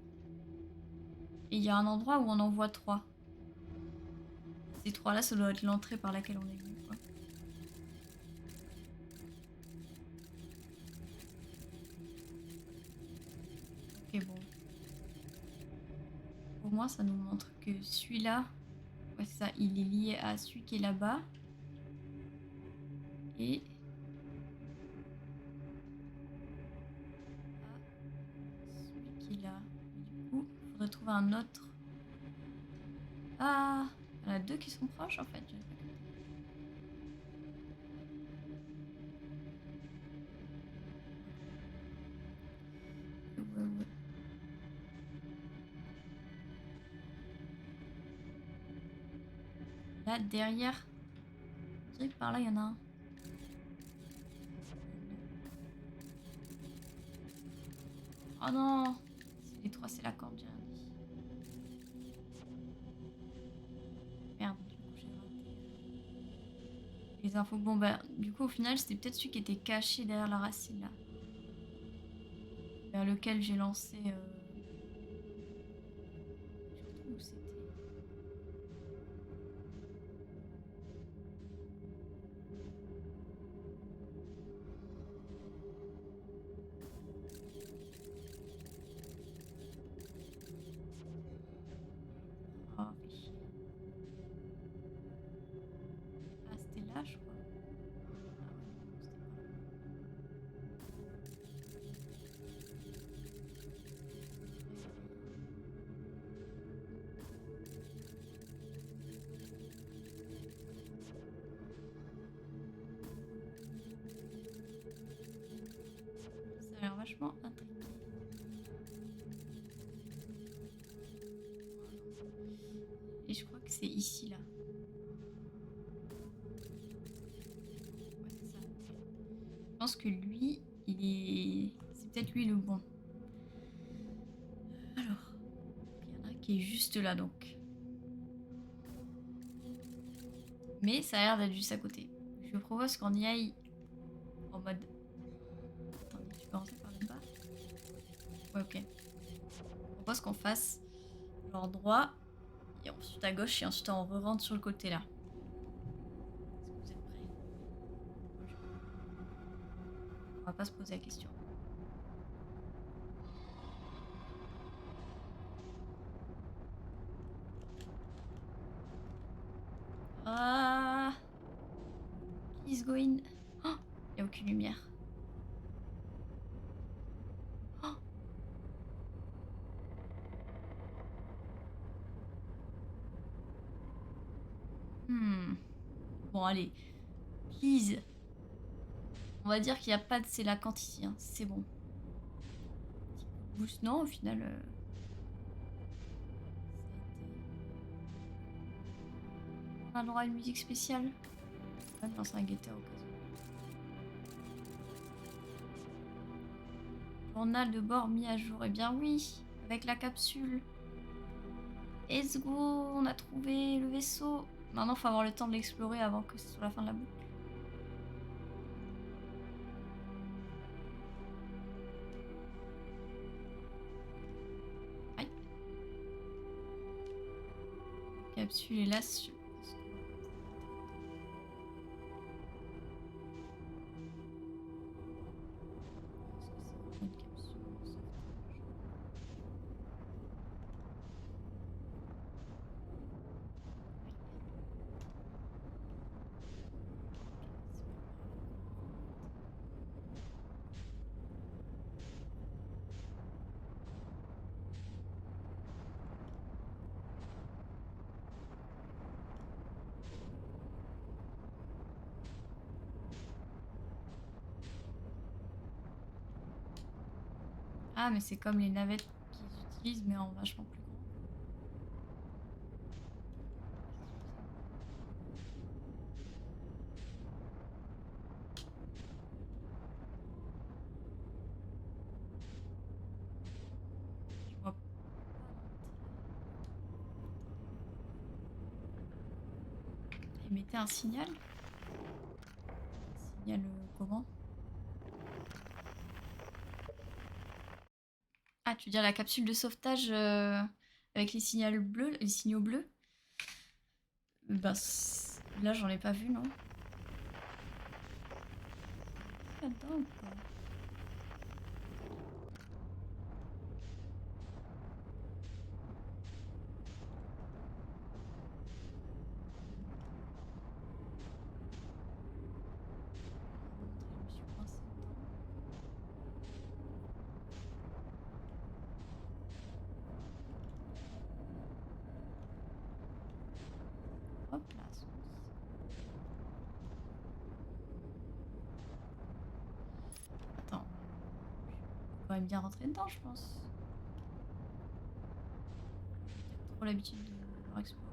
Et il y a un endroit où on en voit 3. Ces 3-là, ça doit être l'entrée par laquelle on est venu, quoi. Ok, bon. Au moins, ça nous montre que celui-là, ouais, c'est ça, il est lié à celui qui est là-bas. Et à celui qui est là. Et du coup, il faudrait trouver un autre. Ah, il y en a 2 qui sont proches, en fait. J'avais pas capté. Ouais. Là, derrière, je dirais que par là, il y en a un. Oh non, c'est les 3, c'est la corde, j'ai rien dit. Merde, du coup, j'ai raté les infos. Bon, bah, du coup, au final, c'était peut-être celui qui était caché derrière la racine, là. Vers lequel j'ai lancé. Je retrouve où c'était. Oh, fait chier. Ah, c'était là, je crois. Ah ouais, non, c'était pas là. vachement intriguée. Et je crois que c'est ici, là. Ouais, c'est ça. Je pense que lui, il est... C'est peut-être lui le bon. Alors, il y en a un qui est juste là, donc. Mais ça a l'air d'être juste à côté. Je propose qu'on y aille en mode... Attendez, tu peux rentrer par le bas? Ouais, ok. Je propose qu'on fasse genre droit, et ensuite à gauche, et ensuite on re-rentre sur le côté, là. Est-ce que vous êtes prêts? On va pas se poser la question. Ah, please go in. Oh, il n'y a aucune lumière. Oh. Bon, allez. Please. On va dire qu'il n'y a pas de célacante ici. Hein. C'est bon. Petit coup de boost. Non, au final... ça a été... On a le droit à une musique spéciale. On va lancer un guetteur au cas où. Journal de bord mis à jour. Eh bien oui, avec la capsule. Let's go, on a trouvé le vaisseau. Maintenant, il faut avoir le temps de l'explorer avant que ce soit la fin de la boucle. Aïe. La capsule est là. Je pense que... Est-ce que c'est vraiment une capsule de sauvetage? Ah, mais c'est comme les navettes qu'ils utilisent, mais en vachement plus grand. Je vois pas l'intérêt. Émettez un signal? Un signal comment? Ah, tu veux dire la capsule de sauvetage avec les signaux bleus, les signaux bleus? Bah, là, j'en ai pas vu, non? Là-dedans, quoi. Je me suis coincée dedans. Hop là, attends. Je peux quand même bien rentrer dedans, je pense. J'ai trop l'habitude de leur explorer.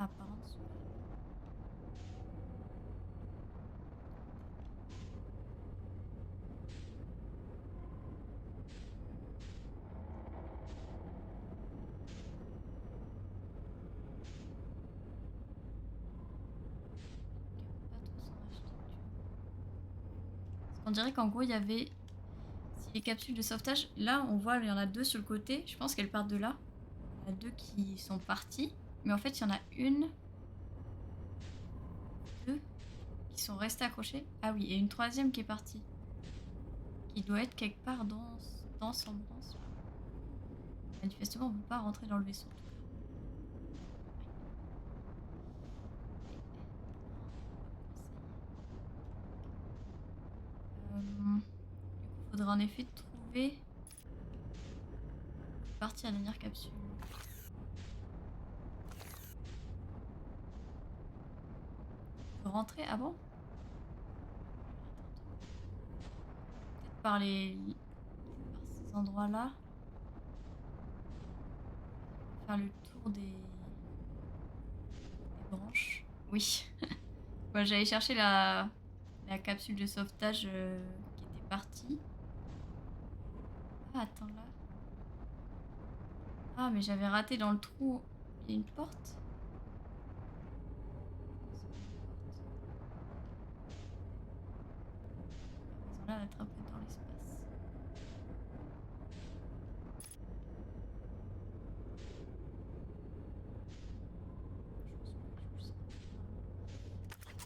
Ah, par en dessous. Pas trop s'en acheter. On dirait qu'en gros, il y avait... Si les capsules de sauvetage... Là, on voit, il y en a deux sur le côté. Je pense qu'elles partent de là. Il y en a deux qui sont partis. Mais en fait, il y en a une... Deux qui sont restés accrochés. Ah oui, et une troisième qui est partie. Qui doit être quelque part dans Semblance. Là. Manifestement, on ne peut pas rentrer dans le vaisseau. Du coup, il faudra en effet trouver partie à la dernière capsule. Rentrer? Ah bon? par par ces endroits-là. Faire le tour des branches. Oui. Bah, j'allais chercher la capsule de sauvetage qui était partie. Ah, attends là. Ah, mais j'avais raté dans le trou. Il y a une porte. Ils ont l'air d'être un peu dans l'espace.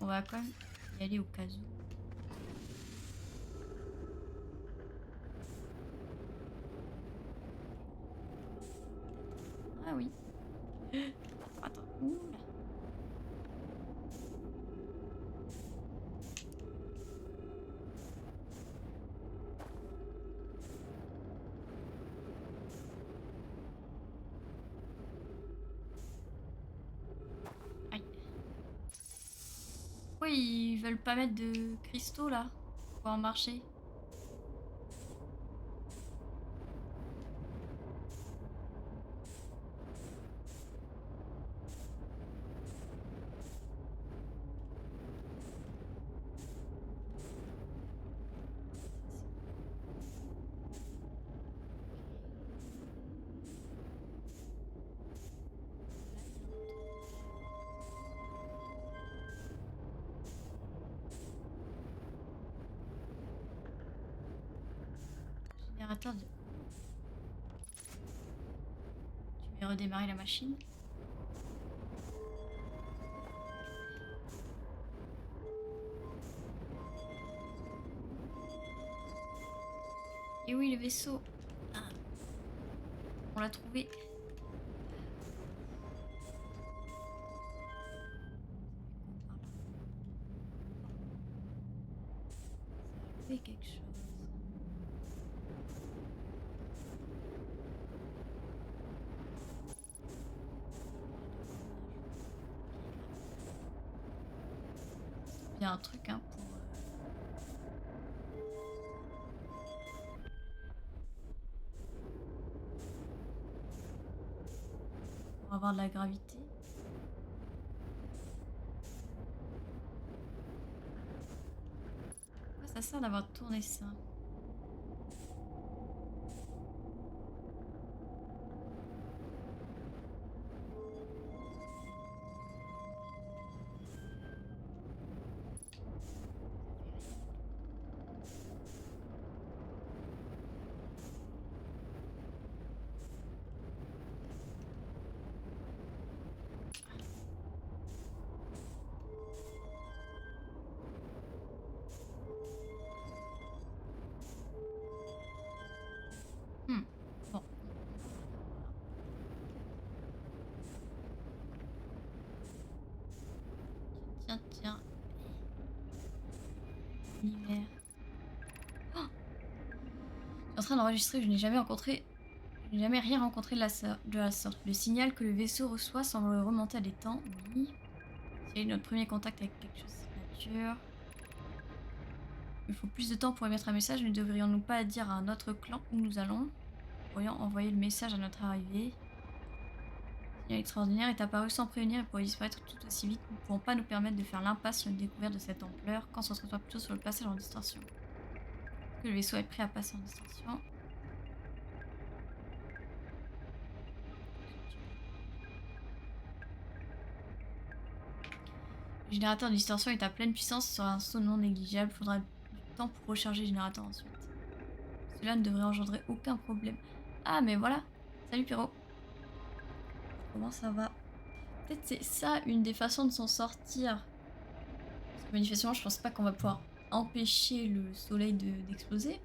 On va quand même y aller au cas où. Ah oui. Attends. Ouh là. Aïe. Pourquoi ils veulent pas mettre de cristaux là pour pouvoir marcher? Générateur de... Tu vais redémarrer la machine. Et oui, le vaisseau. Ah, on l'a trouvé. Ça a fait quelque chose. Il y a un truc hein, pour... pour avoir de la gravité. Pourquoi ça sert d'avoir tourné ça? Hmm. Bon. Tiens, tiens. L'hiver. Oh, je suis en train d'enregistrer, je n'ai jamais rencontré... Je n'ai jamais rien rencontré de la sorte. Le signal que le vaisseau reçoit semble remonter à des temps. Oui. C'est notre premier contact avec quelque chose de cette nature. Il faut plus de temps pour émettre un message. Ne devrions-nous pas dire à un autre clan où nous allons? Nous pourrions envoyer le message à notre arrivée. Le signal extraordinaire est apparu sans prévenir et pourrait disparaître tout aussi vite. Nous ne pouvons pas nous permettre de faire l'impasse sur une découverte de cette ampleur. Quand on se retrouve plutôt sur le passage en distorsion. Que le vaisseau est prêt à passer en distorsion. Le générateur de distorsion est à pleine puissance sur un saut non négligeable. Il faudra du temps pour recharger le générateur ensuite. Cela ne devrait engendrer aucun problème. Ah mais voilà. Salut Pierrot. Comment ça va? Peut-être c'est ça une des façons de s'en sortir. Parce que manifestement je pense pas qu'on va pouvoir empêcher le soleil d'exploser.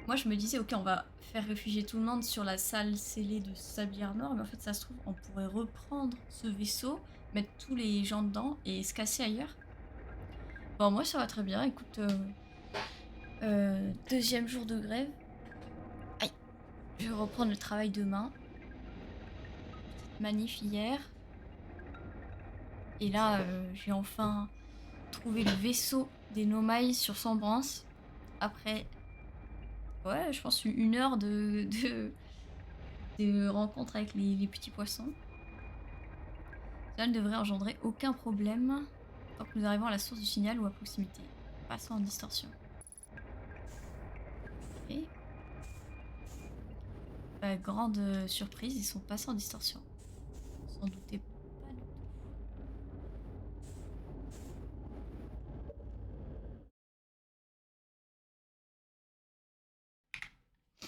Moi je me disais ok on va faire réfugier tout le monde sur la salle scellée de Sablière Noire. Mais en fait ça se trouve on pourrait reprendre ce vaisseau, mettre tous les gens dedans et se casser ailleurs. Bon moi ça va très bien, écoute, deuxième jour de grève. Aïe, je vais reprendre le travail demain. Manif hier. Et là j'ai enfin trouvé le vaisseau des Nomai sur Sombrance. Après Ouais, je pense une heure de rencontre avec les petits poissons. Cela ne devrait engendrer aucun problème tant que nous arrivons à la source du signal ou à proximité. Passons en distorsion. Ok. Grande surprise, ils sont passés en distorsion. Sans douter pas du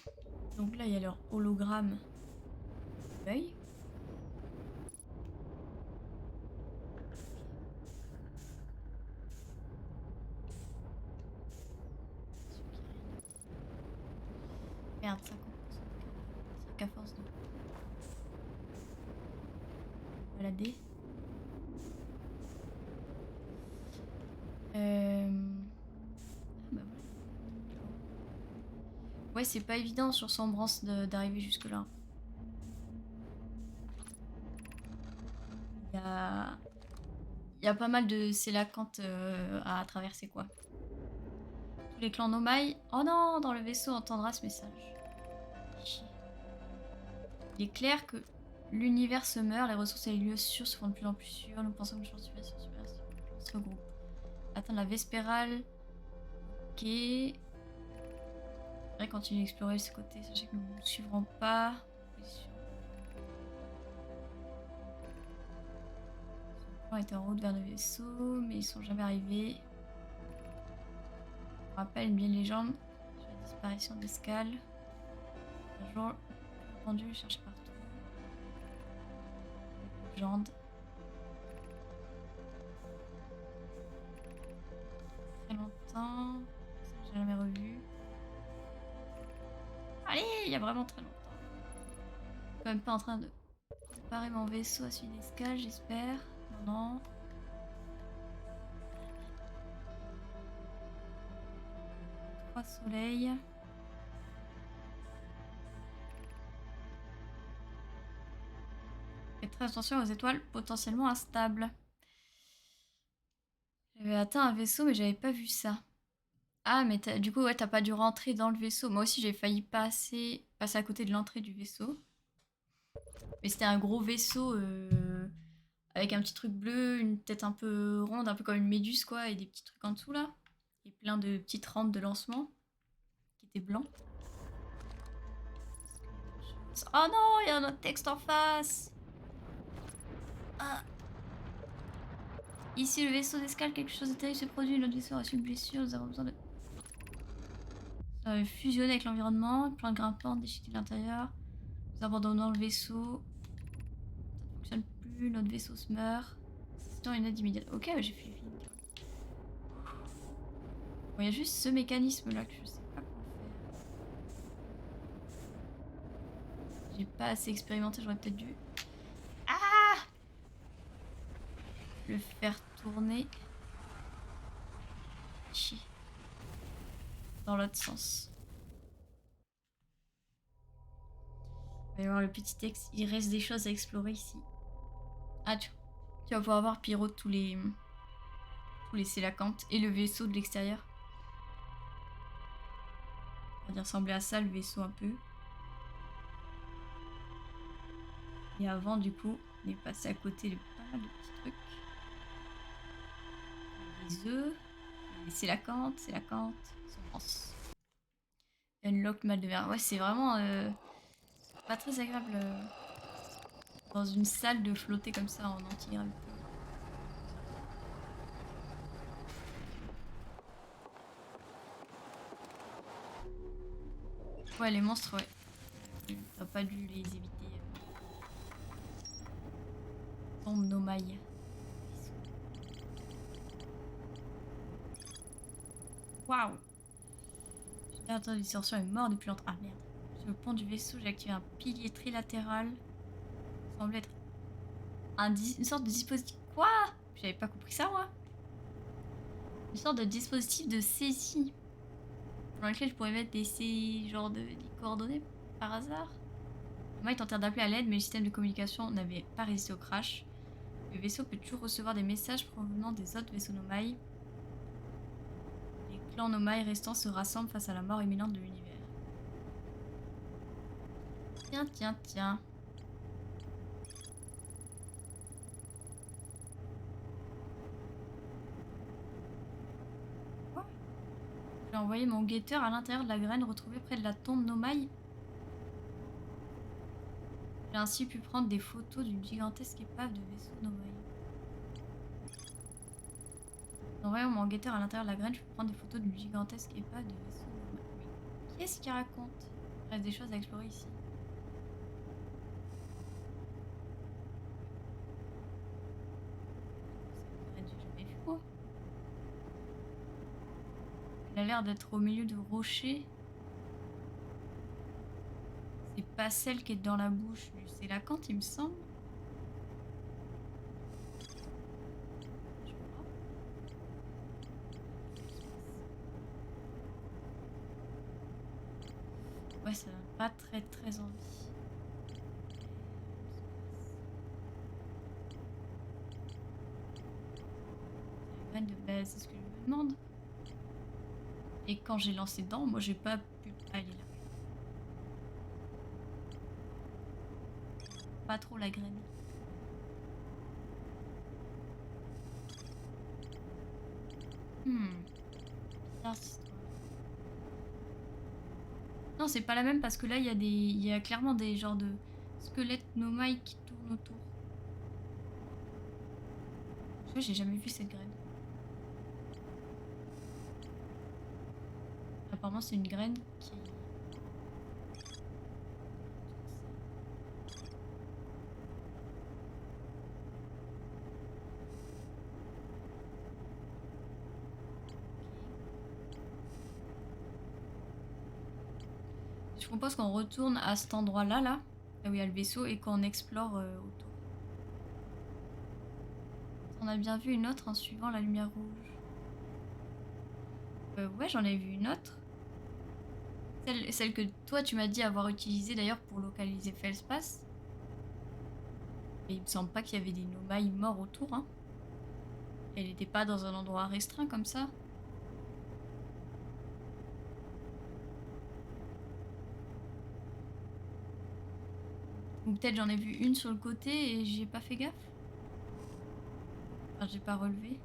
tout. Donc là, il y a leur hologramme de l'œil. Merde, 50% de truc à force de balader. Ah bah voilà. Ouais, c'est pas évident sur Sombrance d'arriver jusque là. Il y a... Il y a pas mal de sélacantes à traverser quoi. Tous les clans Nomai. Oh non, dans le vaisseau on entendra ce message. Chier. Il est clair que l'univers se meurt, les ressources et les lieux sûrs se font de plus en plus sûrs. Nous pensons que les chances se regroupent. Atteindre la Vespérale. Ok. On va continuer d'explorer ce côté. Sachez que nous ne suivrons pas. Son plan était en route vers le vaisseau, mais ils sont jamais arrivés. On rappelle une vieille légende sur la disparition d'Escale. Un jour, entendu le chercher partout. Légende. Très longtemps. J'ai jamais revu. Allez, il y a vraiment très longtemps. Je suis quand même pas en train de préparer mon vaisseau à celui d'Escale, j'espère. Non, non. Trois soleils. Faites très attention aux étoiles potentiellement instables. J'avais atteint un vaisseau, mais j'avais pas vu ça. Ah, mais du coup, ouais, t'as pas dû rentrer dans le vaisseau. Moi aussi, j'ai failli passer à côté de l'entrée du vaisseau. Mais c'était un gros vaisseau avec un petit truc bleu, une tête un peu ronde, un peu comme une méduse, quoi, et des petits trucs en dessous, là. Et plein de petites rampes de lancement qui étaient blancs. Oh non, il y a un autre texte en face. Ah. Ici, le vaisseau d'escale, quelque chose de terrible se produit. Notre vaisseau a reçu une blessure. Nous avons besoin de fusionner avec l'environnement. Plan grimpant, déchiqueter de l'intérieur. Nous abandonnons le vaisseau. Ça ne fonctionne plus. Notre vaisseau se meurt. Assistant une aide immédiate. Ok, j'ai fait le film. Bon, il y a juste ce mécanisme-là que je sais pas comment faire. J'ai pas assez expérimenté, j'aurais peut-être dû. Ah, le faire tourner. Chier. Dans l'autre sens. Il va y avoir le petit texte. Il reste des choses à explorer ici. Ah, tu vas pouvoir voir Pyro tous les sélacantes et le vaisseau de l'extérieur. On va ressembler à ça, le vaisseau un peu. Et avant, du coup, on est passé à côté de pas mal de petits trucs. Les œufs, les sélacantes, semence. Unlock mal de mer. Ouais, c'est vraiment pas très agréable dans une salle de flotter comme ça en anti-gravité. Ouais, les monstres, ouais. T'as pas dû les éviter. Tombe nos mailles. Waouh! Générateur de distorsion est mort depuis longtemps. Ah merde. Sur le pont du vaisseau, j'ai activé un pilier trilatéral. Ça semble être une sorte de dispositif. Quoi? J'avais pas compris ça, moi. Une sorte de dispositif de saisie. Dans lequel je pourrais mettre des coordonnées par hasard. Moi, ils tentèrent d'appeler à l'aide, mais le système de communication n'avait pas résisté au crash. Le vaisseau peut toujours recevoir des messages provenant des autres vaisseaux Nomai. Les clans Nomai restants se rassemblent face à la mort imminente de l'univers. Tiens, tiens, tiens. Quoi? J'ai envoyé mon guetteur à l'intérieur de la graine retrouvée près de la tombe Nomaï. J'ai ainsi pu prendre des photos d'une gigantesque épave de vaisseau Nomaï. En envoyant mon guetteur à l'intérieur de la graine, je peux prendre des photos d'une gigantesque épave de vaisseau Nomaï. Mais qu'est-ce qu'il raconte? Il reste des choses à explorer ici. J'ai jamais vu moi. Elle a l'air d'être au milieu de rochers. C'est pas celle qui est dans la bouche du sélacanthe, il me semble. Ouais, ça donne pas très envie. La graine de base, c'est ce que je me demande. Et quand j'ai lancé dedans, moi j'ai pas pu aller là. Pas trop la graine. Bizarre cette histoire. Non, c'est pas la même parce que là il y a clairement des genres de squelettes Nomai qui tournent autour. Je sais, j'ai jamais vu cette graine. Apparemment, c'est une graine qui. Je propose qu'on retourne à cet endroit-là, là où il y a le vaisseau, et qu'on explore autour. On a bien vu une autre en suivant la lumière rouge. Ouais, j'en ai vu une autre. Celle que toi tu m'as dit avoir utilisée d'ailleurs pour localiser Feldspath. Mais il me semble pas qu'il y avait des Nomai morts autour. Hein. Elle n'était pas dans un endroit restreint comme ça. Ou peut-être j'en ai vu une sur le côté et j'ai pas fait gaffe. Enfin, j'ai pas relevé.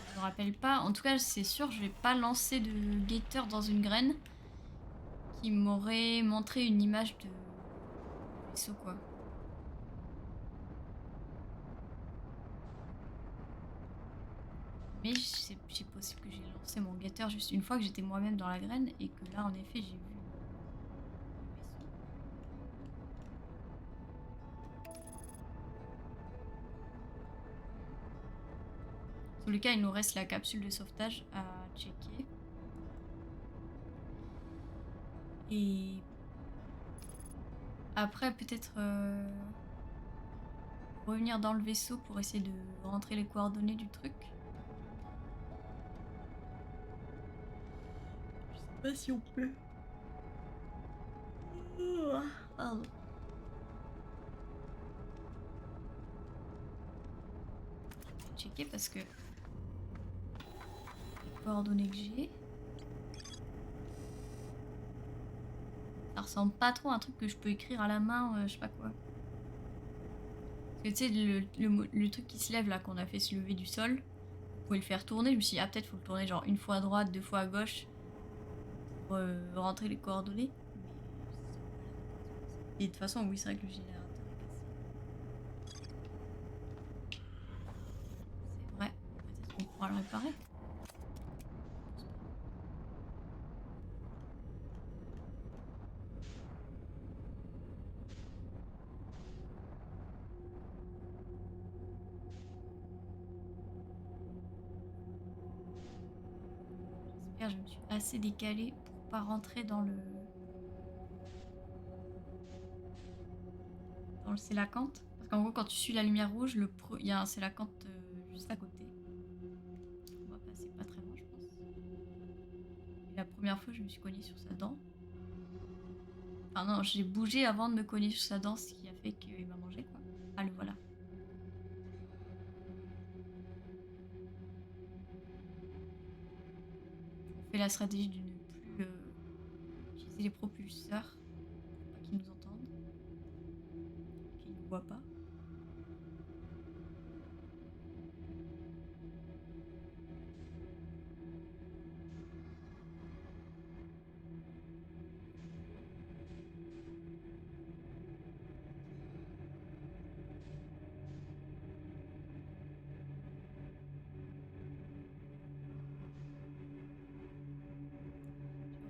Je me rappelle pas. En tout cas, c'est sûr, je vais pas lancer de guetteur dans une graine qui m'aurait montré une image de vaisseau, quoi. Mais c'est possible que j'ai lancé mon guetteur juste une fois que j'étais moi-même dans la graine et que là, en effet, j'ai vu le vaisseau. Dans tous les cas, il nous reste la capsule de sauvetage à checker. Et après, peut-être revenir dans le vaisseau pour essayer de rentrer les coordonnées du truc. Je sais pas si on peut. Pardon. Je vais checker parce que les coordonnées que j'ai, ça ressemble pas trop à un truc que je peux écrire à la main, je sais pas quoi. Parce que tu sais, le truc qui se lève là, qu'on a fait se lever du sol, vous pouvez le faire tourner. Je me suis dit, ah, peut-être faut le tourner genre une fois à droite, deux fois à gauche pour rentrer les coordonnées. Et de toute façon, oui, c'est vrai que le générateur est cassé. C'est vrai, peut-être qu'on pourra le réparer. J'espère que je me suis assez décalée pour pas rentrer dans le sélacanthe. Parce qu'en gros, quand tu suis la lumière rouge, il y a un sélacanthe juste à côté. On va passer pas très loin, je pense. Et la première fois, je me suis cognée sur sa dent. Enfin non, j'ai bougé avant de me cogner sur sa dent, ce qui a fait qu'il m'a mangé, quoi. Ah, le voilà. la stratégie de ne plus utiliser les propulseurs pour pas qu'ils nous entendent, qu'ils nous voient pas.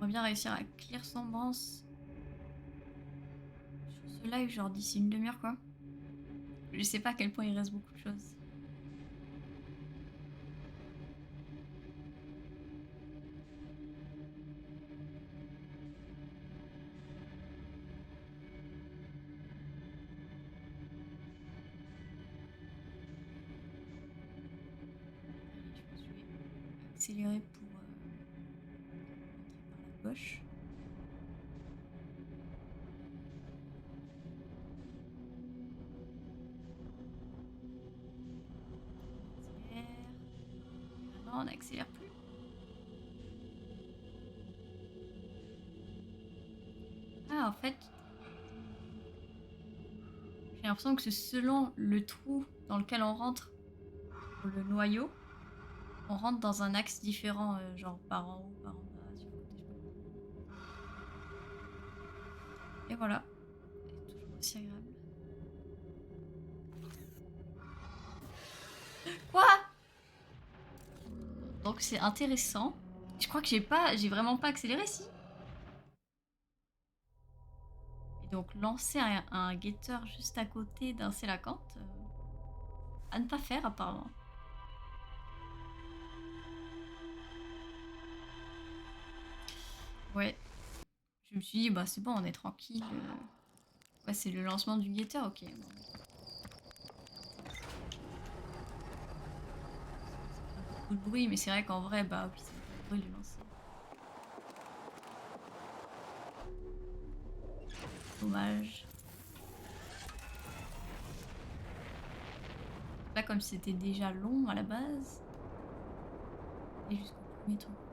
J'aimerais bien réussir à clear Sombrance sur ce live, genre d'ici une demi-heure quoi. Je sais pas à quel point il reste beaucoup de choses. Allez, je pense que je vais accélérer pour rentrer par la gauche. On accélère. Et maintenant on n'accélère plus. Ah en fait, j'ai l'impression que c'est selon le trou dans lequel on rentre pour le noyau, on rentre dans un axe différent, genre par en haut, par en bas, sur le côté, je sais pas. Et voilà, c'est toujours aussi agréable. Quoi? Donc c'est intéressant. Je crois que j'ai vraiment pas accéléré, si. Et donc lancer un guetteur juste à côté d'un sélacanthe, à ne pas faire apparemment. Ouais. Je me suis dit, bah c'est bon, on est tranquille. Ouais, c'est le lancement du guetteur, ok. Bon. Beaucoup de bruit, mais c'est vrai qu'en vrai, bah oui, c'est beaucoup de bruit de lancer. Dommage. Là, comme c'était déjà long à la base. Et jusqu'au premier truc rouge.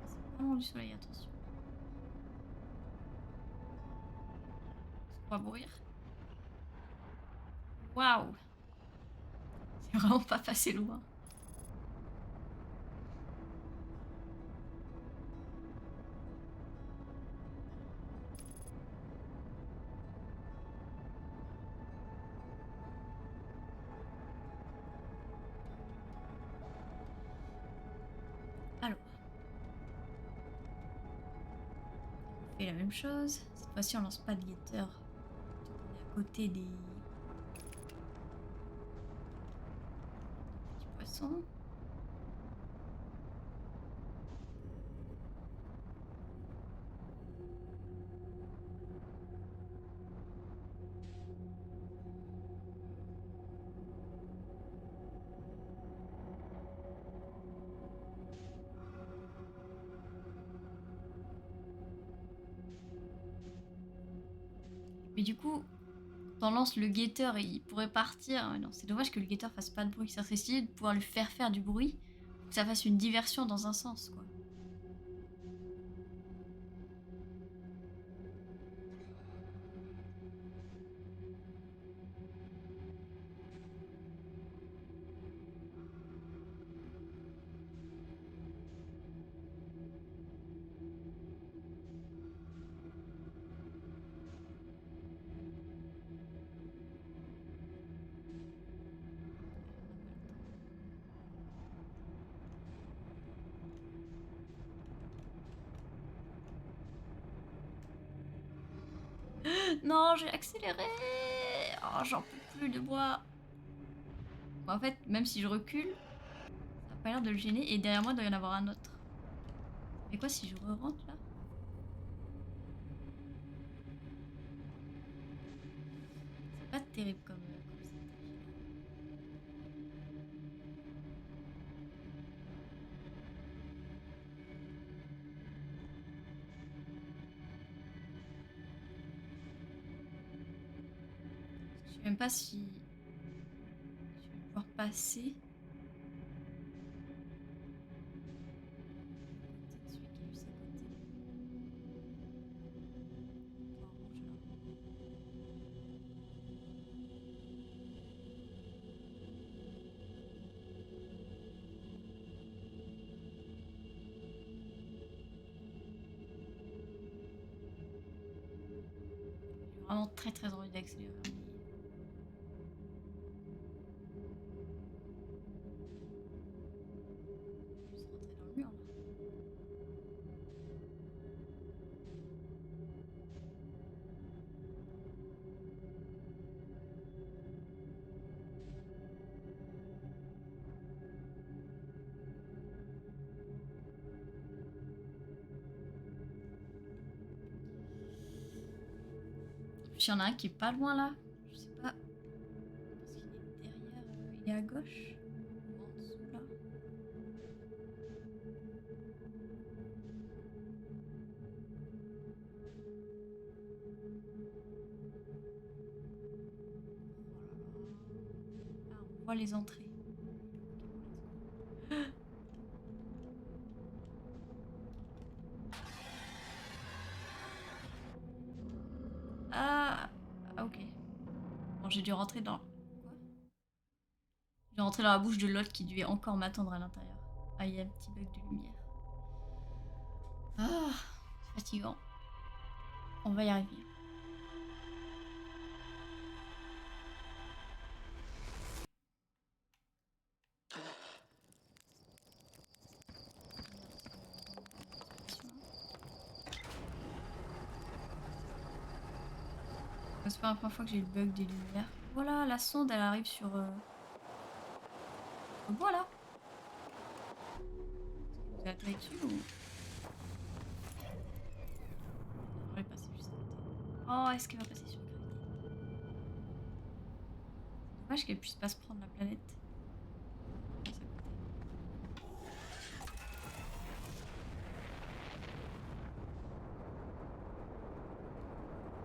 C'est pas loin du soleil, attention. On va mourir. Waouh! C'est vraiment pas passé loin. Alors, on fait la même chose. Cette fois-ci, on lance pas de guetteur. Plutôt qu'on est à côté des petits poissons. Mais du coup, quand on lance le guetteur, il pourrait partir. Non, c'est dommage que le guetteur fasse pas de bruit. Ça serait stylé de pouvoir lui faire faire du bruit. Pour que ça fasse une diversion dans un sens, quoi. Non, j'ai accéléré. Oh, j'en peux plus de bois. Bon, en fait, même si je recule, ça a pas l'air de le gêner. Et derrière moi, il doit y en avoir un autre. Mais quoi si je re-rentre là? C'est pas terrible comme stratégie là. sais même pas si je vais pouvoir passer. Celui qui est juste à côté. Point rouge là. J'ai vraiment très envie d'accélérer. Juste rentrer dans le mur là. Il y en a un qui est pas loin là. Je sais pas. Parce qu'il est derrière. Il est à gauche. Ou en dessous là. Oh là là. Ah, on voit les entrées. Ok, bon, let's go. Ah, ah, ok. Bon, j'ai dû rentrer dans. Quoi? J'ai dû rentrer dans la bouche de l'autre qui devait encore m'attendre à l'intérieur. Ah, il y a un petit bug de lumière. Ah, c'est fatigant. On va y arriver. C'est pas la première fois que j'ai le bug des lumières. Voilà, la sonde, elle arrive sur... Voilà. Vous avez atterri dessus ou... Elle est passée juste à côté. Oh, est-ce qu'elle va passer sur Gravité? Dommage qu'elle puisse pas se prendre la planète.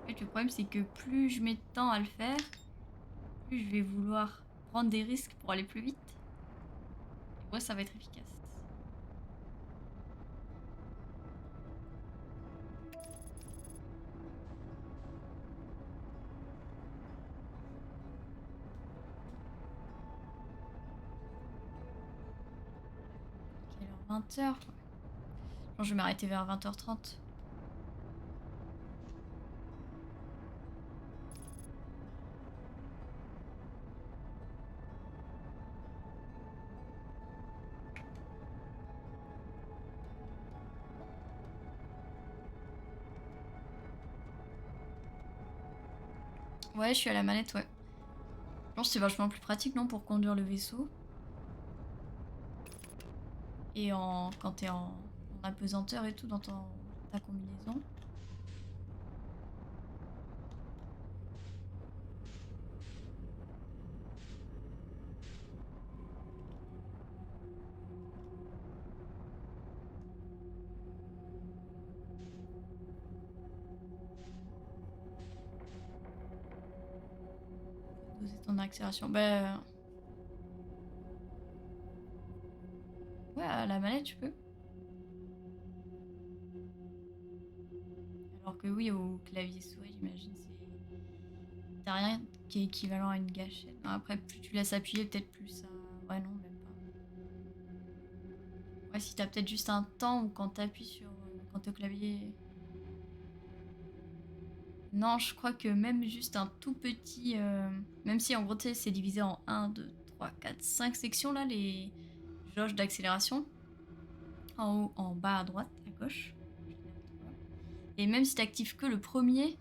En fait, le problème, c'est que plus je mets de temps à le faire, plus je vais vouloir prendre des risques pour aller plus vite. Et ouais, ça va être efficace. Quelle heure? 20h. Bon, je vais m'arrêter vers 20h30. Ouais, je suis à la manette, ouais. Je pense que c'est vachement plus pratique, non, pour conduire le vaisseau. Et quand t'es en apesanteur et tout dans ta combinaison. Doser ton accélération. Bah... Ouais, à la manette, tu peux. Alors que oui, au clavier souris, j'imagine, c'est... T'as rien qui est équivalent à une gâchette. Non, après, plus tu laisses appuyer, peut-être plus ça... Ouais, non, même pas. Ouais, si t'as peut-être juste un temps où quand t'appuies sur... quand t'es au clavier... Non, je crois que même juste un tout petit... Même si en gros, tu sais, c'est divisé en 1, 2, 3, 4, 5 sections, là, les jauges d'accélération. En haut, en bas, à droite, à gauche. Et même si t'actives que le premier,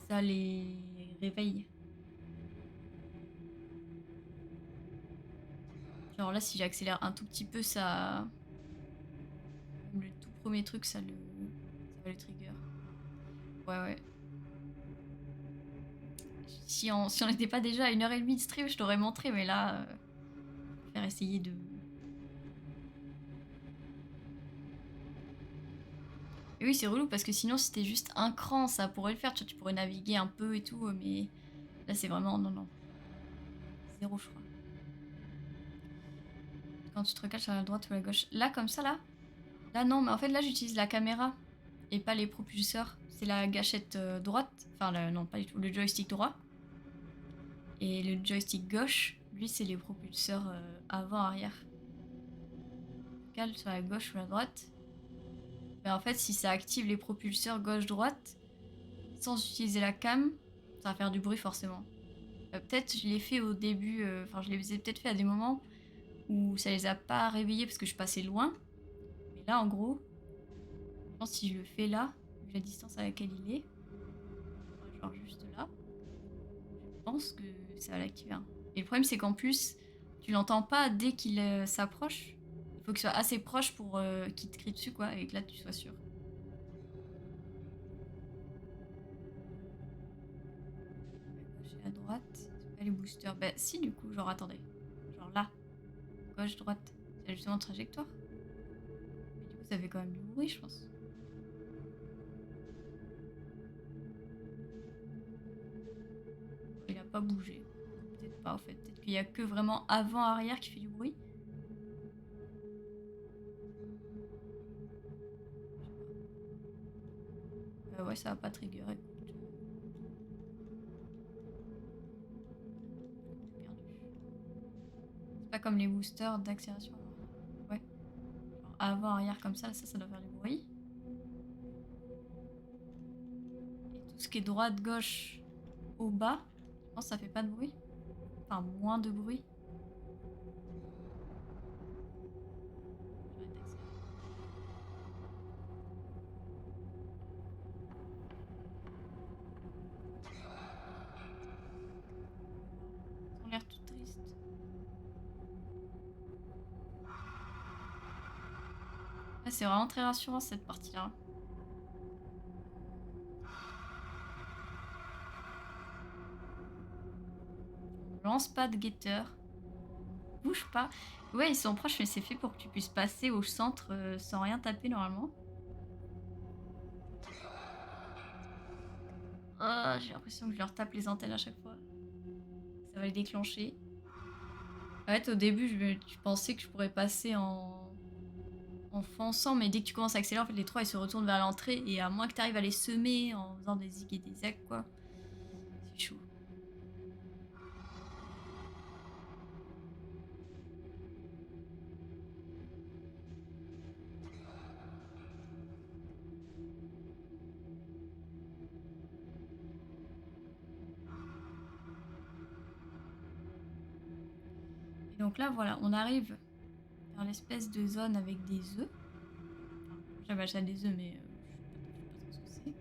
ça les réveille. Genre là, si j'accélère un tout petit peu, ça... Même le tout premier truc, ça va le trigger. Ouais, ouais. Si on n'était pas déjà à 1h30 de stream, je t'aurais montré, mais là... je vais faire essayer de... Et oui, c'est relou, parce que sinon, si c'était juste un cran, ça pourrait le faire. Tu vois, tu pourrais naviguer un peu et tout, mais... Là, c'est vraiment... Non, non. Zéro, je crois. Quand tu te recales sur la droite ou la gauche. Là, comme ça, là. Là, non, mais en fait, là, j'utilise la caméra et pas les propulseurs. C'est la gâchette droite. Enfin, non, pas du tout. Le joystick droit. Et le joystick gauche, lui, c'est les propulseurs avant-arrière. Cale sur la gauche ou la droite. Mais en fait, si ça active les propulseurs gauche-droite, sans utiliser la cam, ça va faire du bruit forcément. Peut-être je l'ai fait au début, enfin je les ai peut-être fait à des moments où ça les a pas réveillés parce que je passais loin. Mais là, en gros, je pense que si je le fais là, vu la distance à laquelle il est, genre juste là, je pense que ça va l'activer. Hein. Et le problème, c'est qu'en plus, tu l'entends pas dès qu'il s'approche. Il faut qu'il soit assez proche pour qu'il te crie dessus, quoi, et que là, tu sois sûr. À gauche et à droite, c'est pas les boosters. Bah si, du coup, genre, attendez. Genre là, gauche, droite. C'est justement trajectoire. Mais du coup, ça fait quand même du bruit, je pense. Il a pas bougé. Peut-être pas, en fait. Peut-être qu'il y a que vraiment avant-arrière qui fait du bruit. Ouais, ça va pas trigger. Écoute. Perdu. C'est pas comme les boosters d'accélération avant-arrière. Ouais. Genre avant-arrière comme ça doit faire du bruit. Et tout ce qui est droite, gauche, au bas, je pense que ça fait pas de bruit. Enfin, moins de bruit. Ils ont l'air tout tristes. Ouais, c'est vraiment très rassurant cette partie-là. On lance pas de guetteur. Bouge pas. Ouais, ils sont proches, mais c'est fait pour que tu puisses passer au centre sans rien taper normalement. Oh, j'ai l'impression que je leur tape les antennes à chaque fois. Ça va les déclencher. En fait, au début, je pensais que je pourrais passer en fonçant, mais dès que tu commences à accélérer, en fait, les trois ils se retournent vers l'entrée et à moins que tu arrives à les semer en faisant des zigs et des zags, quoi, c'est chaud. Et donc là, voilà, on arrive vers l'espèce de zone avec des œufs. Enfin, j'appelle ça des œufs, mais je sais pas trop ce que c'est.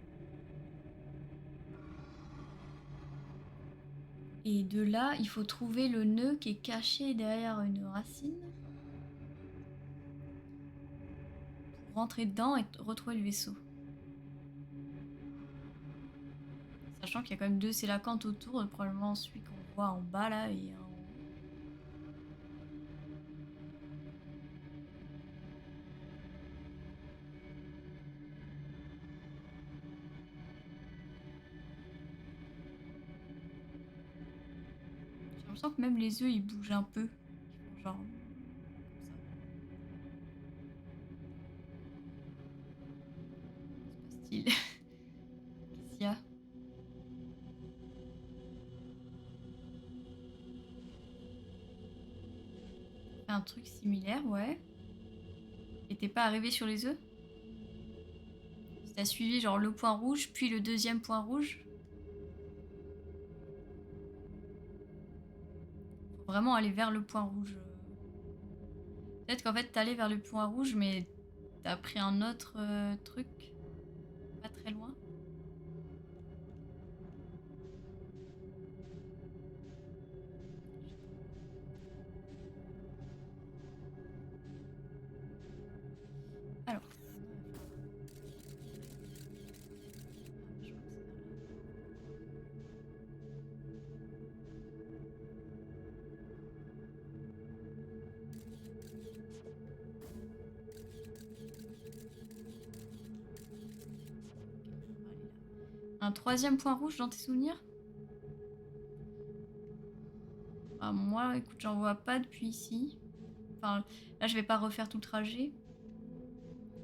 Et de là, il faut trouver le nœud qui est caché derrière une racine pour rentrer dedans et retrouver le vaisseau. Sachant qu'il y a quand même deux sélacantes autour, probablement celui qu'on voit en bas là et en haut. J'ai l'impression que même les œufs ils bougent un peu. Ils font genre comme ça. C'est pas style. Qu'est-ce qu'il y a? Un truc similaire, ouais. Et t'es pas arrivé sur les œufs? T'as suivi genre le point rouge, puis le deuxième point rouge. Faut vraiment aller vers le point rouge. Peut-être qu'en fait t'allais vers le point rouge, mais t'as pris un autre truc. Pas très loin. Alors. Je crois que c'est vers là. Un troisième point rouge dans tes souvenirs? Ah, moi, écoute, j'en vois pas depuis ici. Enfin, là, je vais pas refaire tout le trajet.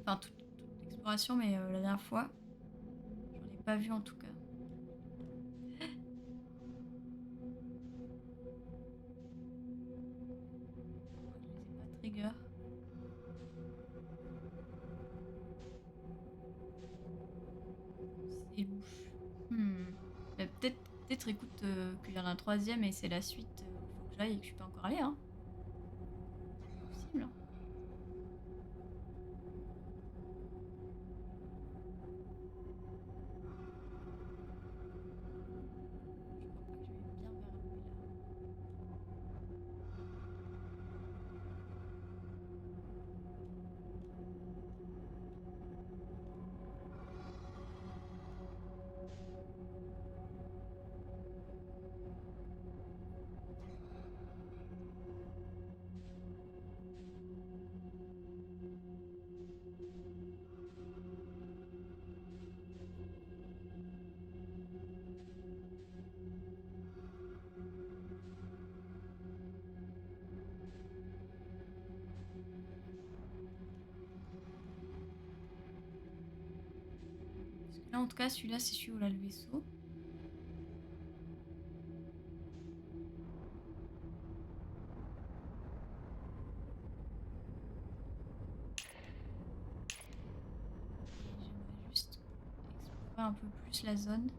Enfin, toute l'exploration, mais la dernière fois, j'en ai pas vu en tout cas. Je les ai pas trigger. C'est louche. Hmm. Bah, peut-être, écoute, qu'il y en a un troisième et c'est la suite où il faut que j'aille et que je suis pas encore allée, hein. C'est possible, hein. Je crois pas que je vais bien vers où est là. Parce que là, en tout cas, celui-là, c'est celui où là le vaisseau. Et j'aimerais juste explorer un peu plus la zone.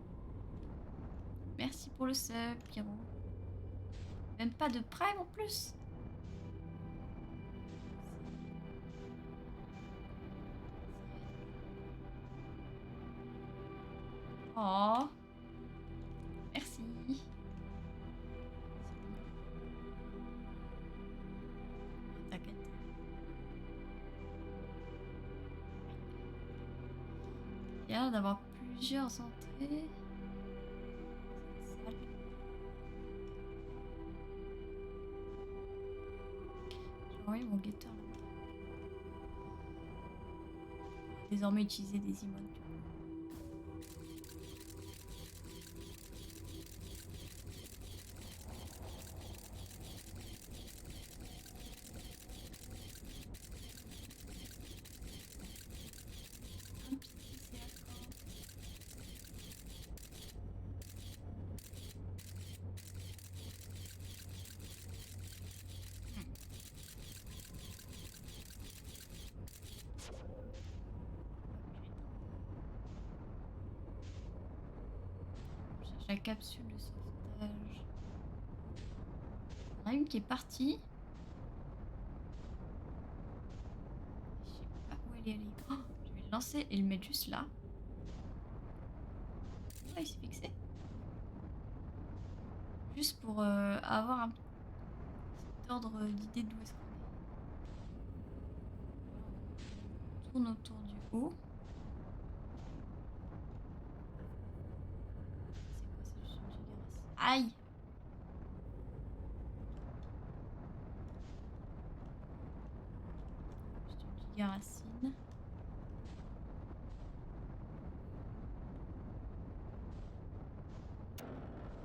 Merci pour le sub, Pierrot. Même pas de prime en plus. Oh, merci. T'inquiète. Il y a l'air d'avoir plusieurs entrées. Cette salle. J'ai envoyé mon guetteur là-dedans. Désormais utiliser des emotes. La capsule de sauvetage. Il y en a une qui est partie. Je sais pas où elle est allée. Oh, je vais le lancer et le mettre juste là. Ah, il s'est fixé. Juste pour avoir un petit ordre d'idée d'où est-ce qu'on est. On tourne autour du haut. C'est quoi? C'est juste une giga racine. Aïe! Juste une giga racine.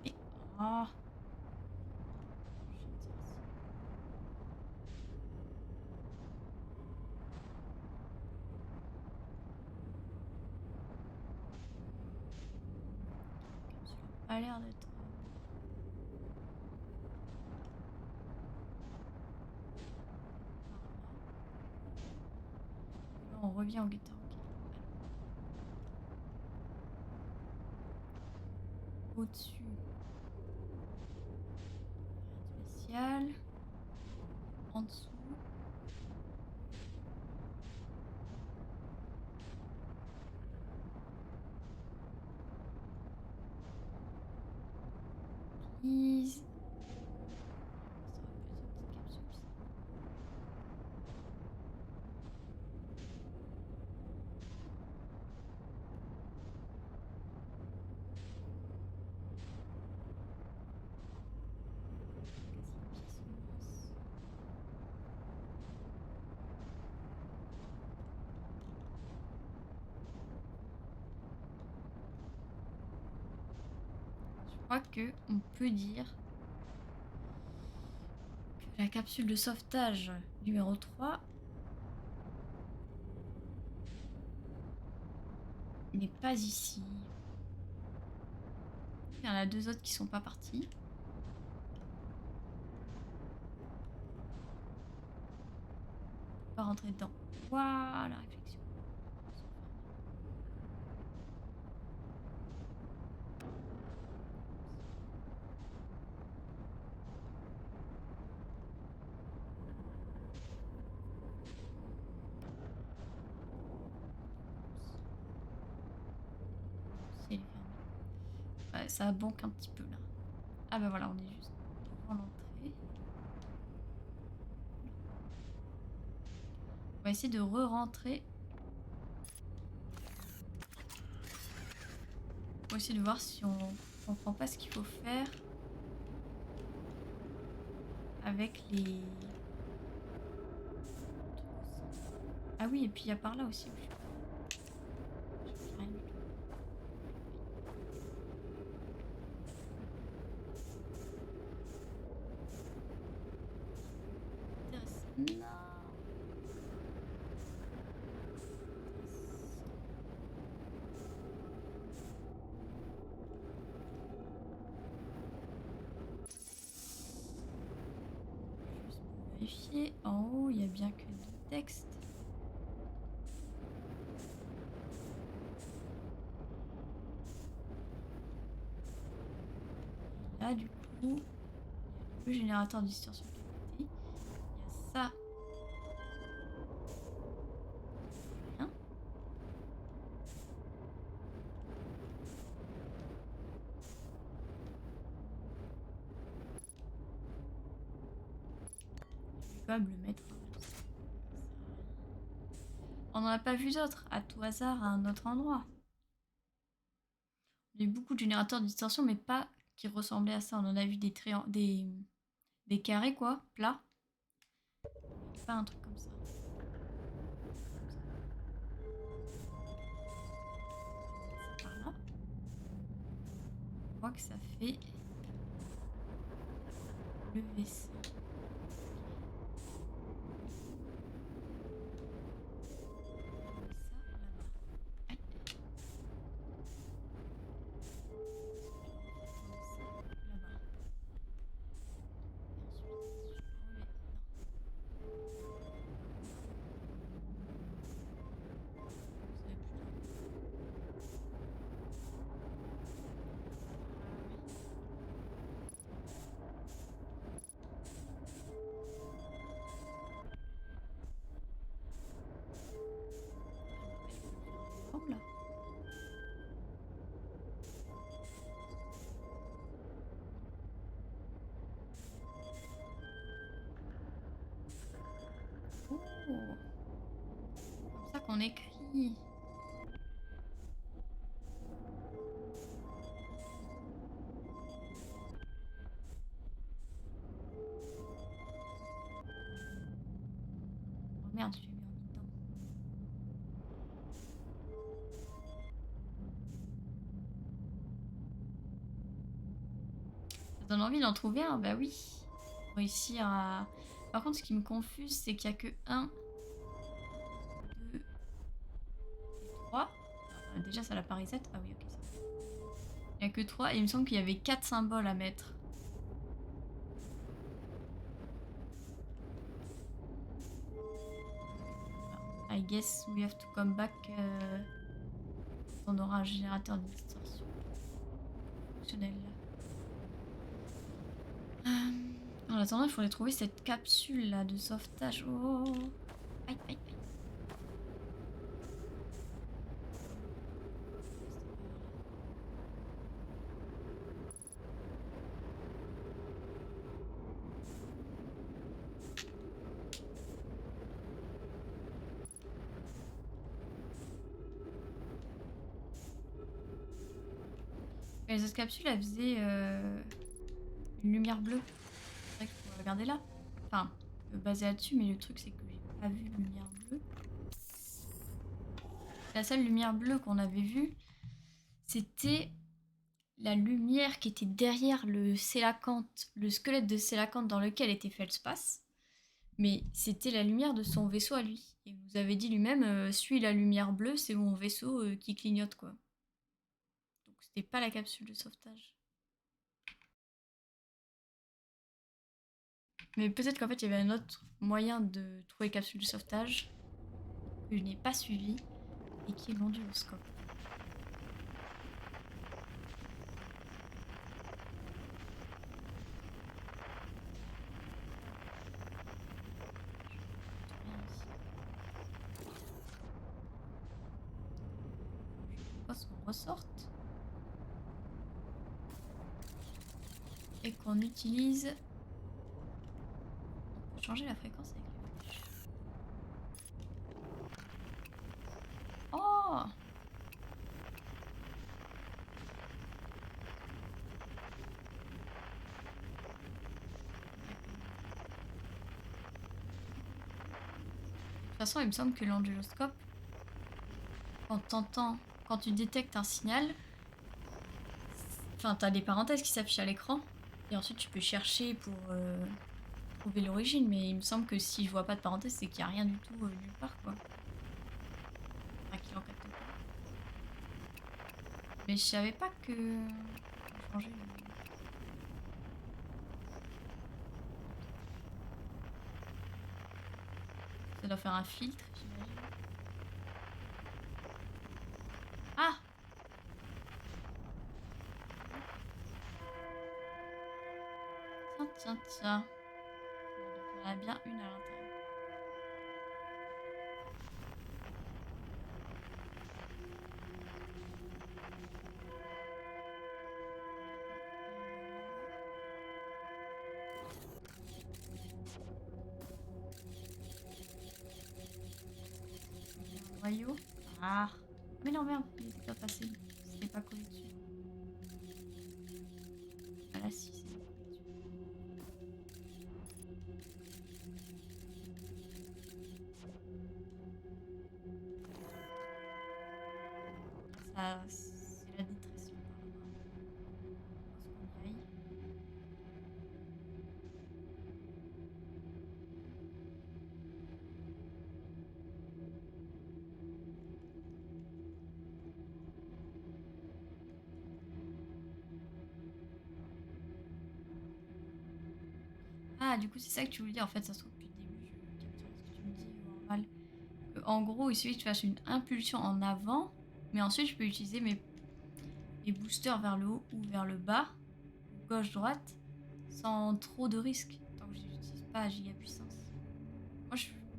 Et... Oh! A l'air d'être... Là, on revient au guetteur. Au-dessus. Spécial. En dessous. Please. Je crois que on peut dire La capsule de sauvetage numéro 3 n'est pas ici. Il y en a 2 autres qui sont pas partis. Pas rentrer dedans. Waouh, la réflexion. Si elle est fermée. Ouais, ça banque un petit peu là. Ah bah voilà, on est juste devant l'entrée. On va essayer de re-rentrer. On va essayer de voir si on comprend pas ce qu'il faut faire avec les... Ah oui, et puis il y a par là aussi. Je fais rien du tout. Intéressant. Non. Juste pour vérifier. En haut, il y a bien que 2 textes. Et là, du coup, il y a le générateur de distorsion qui est à côté. Il y a ça. Rien. Je vais quand même le mettre. On n'en a pas vu d'autres, à tout hasard, à un autre endroit. Il y a eu beaucoup de générateurs de distorsion, mais pas qui ressemblaient à ça. On en a vu des carrés, quoi, plats. Pas un truc comme ça. C'est par là. On voit que ça fait le WC. Là. Oh, comme ça qu'on écrit. Oh merde, je l'ai mis en dedans. Ça donne envie d'en trouver un, bah oui. Pour réussir à... Par contre, ce qui me confuse, c'est qu'il n'y a que 1, 2 et 3. Déjà, ça l'a pas reset. Ah oui, ok. Il n'y a que 3 et il me semble qu'il y avait 4 symboles à mettre. I guess we have to come back. On aura un générateur de distorsion fonctionnel là. En attendant, il faudrait trouver cette capsule là de sauvetage. Oh, aïe, aïe, aïe. Et cette capsule, elle faisait une lumière bleue. C'est vrai qu'il faut regarder là. Enfin, basé là-dessus, mais le truc, c'est que j'ai pas vu de lumière bleue. La seule lumière bleue qu'on avait vue, c'était la lumière qui était derrière le sélacanthe, le squelette de sélacanthe dans lequel était Feldspath, mais c'était la lumière de son vaisseau à lui. Il nous avait dit lui-même, suis la lumière bleue, c'est mon vaisseau qui clignote, quoi. Donc c'était pas la capsule de sauvetage. Mais peut-être qu'en fait il y avait un autre moyen de trouver capsule de sauvetage que je n'ai pas suivi et qui est l'onduloscope. Qu'on ressorte et qu'on utilise. On peut changer la fréquence avec les flèches. Oh! De toute façon, il me semble que l'onduloscope, quand tu détectes un signal, enfin, t'as des parenthèses qui s'affichent à l'écran, et ensuite tu peux chercher pour trouver l'origine, mais il me semble que si je vois pas de parenthèses, c'est qu'il n'y a rien du tout nulle part, quoi. Enfin, qu'il en capte pas. Mais je savais pas que... changer le... Ça doit faire un filtre, j'imagine. Ah! Tiens, tiens, tiens. Donc, il y en a bien une à l'intérieur. Noyau. Ah! Mais non, merde, il était pas passé. C'était pas collé dessus. Ah là, si, c'est bon. Ça, c'est la détresse par là-bas. Je pense qu'on y aille. Ah, du coup, c'est ça que tu voulais dire. En fait, ça se trouve depuis le début, je capture ce que tu me dis normal. En gros, il suffit que tu fasses une impulsion en avant, mais ensuite, je peux utiliser mes boosters vers le haut ou vers le bas, gauche-droite, sans trop de risques, tant que je n'utilise pas à giga puissance. Moi,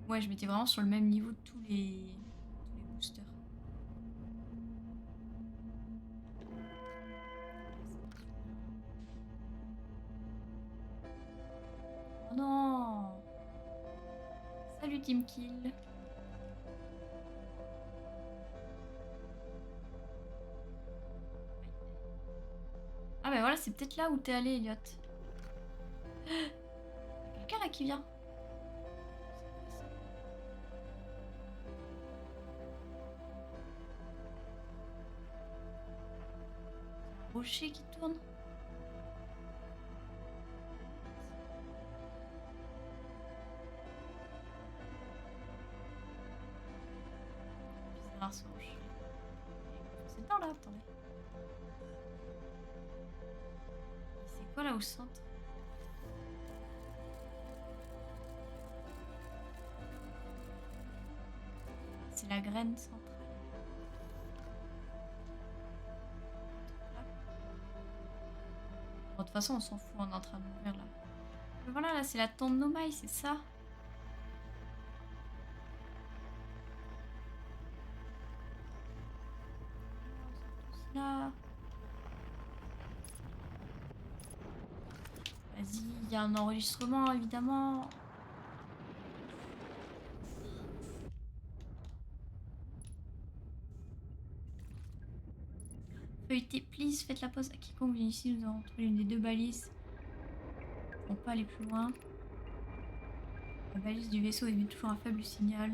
ouais, je m'étais vraiment sur le même niveau de tous les boosters. Oh non! Salut Team Kill! Ah bah voilà, c'est peut-être là où t'es allé, Elliot. Quelqu'un là qui vient. Un rocher qui tourne. Bizarre ce rocher. C'est dans là, attendez. Et c'est quoi là au centre? C'est la graine centrale. Bon, de toute façon, on s'en fout, on est en train de mourir là. Mais voilà, là, c'est la tombe Nomai, c'est ça. Là. Vas-y, il y a un enregistrement, évidemment. Feuilleté, please, faites la pause à quiconque vient ici. Nous avons trouvé une des deux balises. On peut pas aller plus loin. La balise du vaisseau émet toujours un faible signal.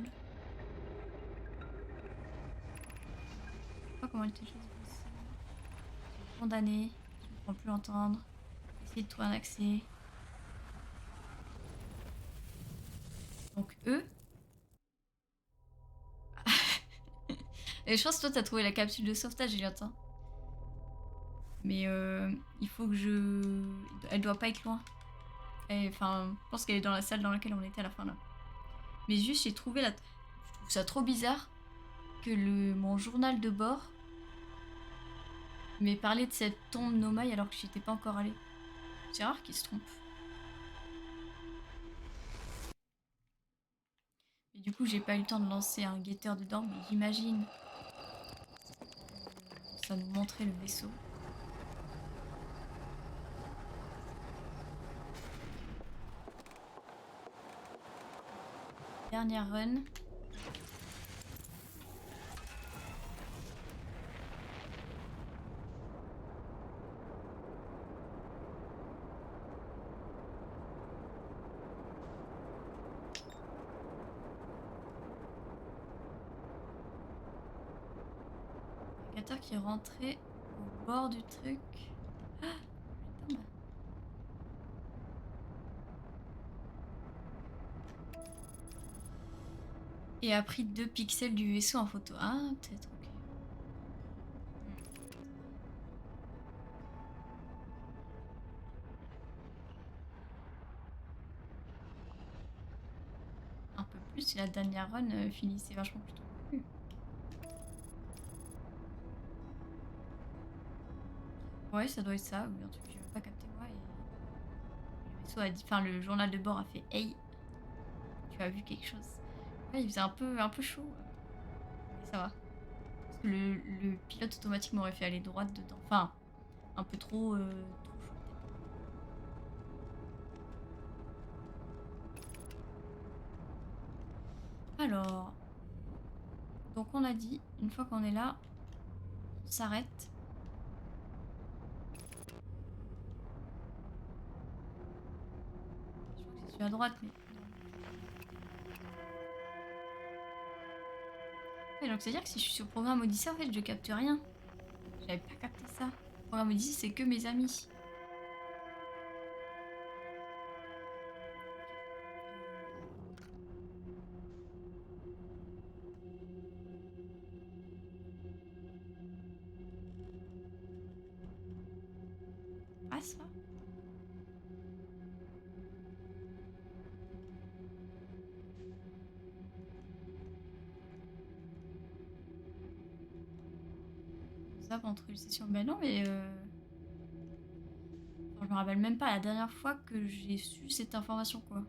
Je sais pas comment elle était choisie. Condamné. comprends plus l'entendre. Essayer de trouver un accès. Donc eux. Et je pense que toi t'as trouvé la capsule de sauvetage, Elliot. Hein. Mais il faut que je... Elle doit pas être loin. Enfin, je pense qu'elle est dans la salle dans laquelle on était à la fin là. Mais juste j'ai trouvé la... Je trouve ça trop bizarre que mon journal de bord m'ait parlé de cette tombe Nomai alors que j'y étais pas encore allée. C'est rare qu'il se trompe. Et du coup j'ai pas eu le temps de lancer un guetteur dedans, mais j'imagine ça nous montrait le vaisseau. Dernière run. Navigateur qui est rentré au bord du truc. Ah, la tombe. Et a pris 2 pixels du vaisseau en photo. Ah, peut-être, ok. Un peu plus, et la dernière run finissait vachement plus tôt. Ouais, ça doit être ça, ou un truc que j'ai pas capté moi. Et le vaisseau a dit, enfin le journal de bord a fait hey, tu as vu quelque chose. Ouais, il faisait un peu chaud, mais ça va. Parce que le pilote automatique m'aurait fait aller droite dedans. Enfin, un peu trop chaud peut-être. Alors, donc on a dit, une fois qu'on est là, on s'arrête. Je crois que je suis à droite, mais... Ouais, donc c'est-à-dire que si je suis sur le programme Odyssey, en fait, je capte rien. J'avais pas capté ça. Le programme Odyssey, c'est que mes amis. Ah, ça. Ça entre les sessions. Ben non, mais... Enfin, je me rappelle même pas la dernière fois que j'ai su cette information, quoi.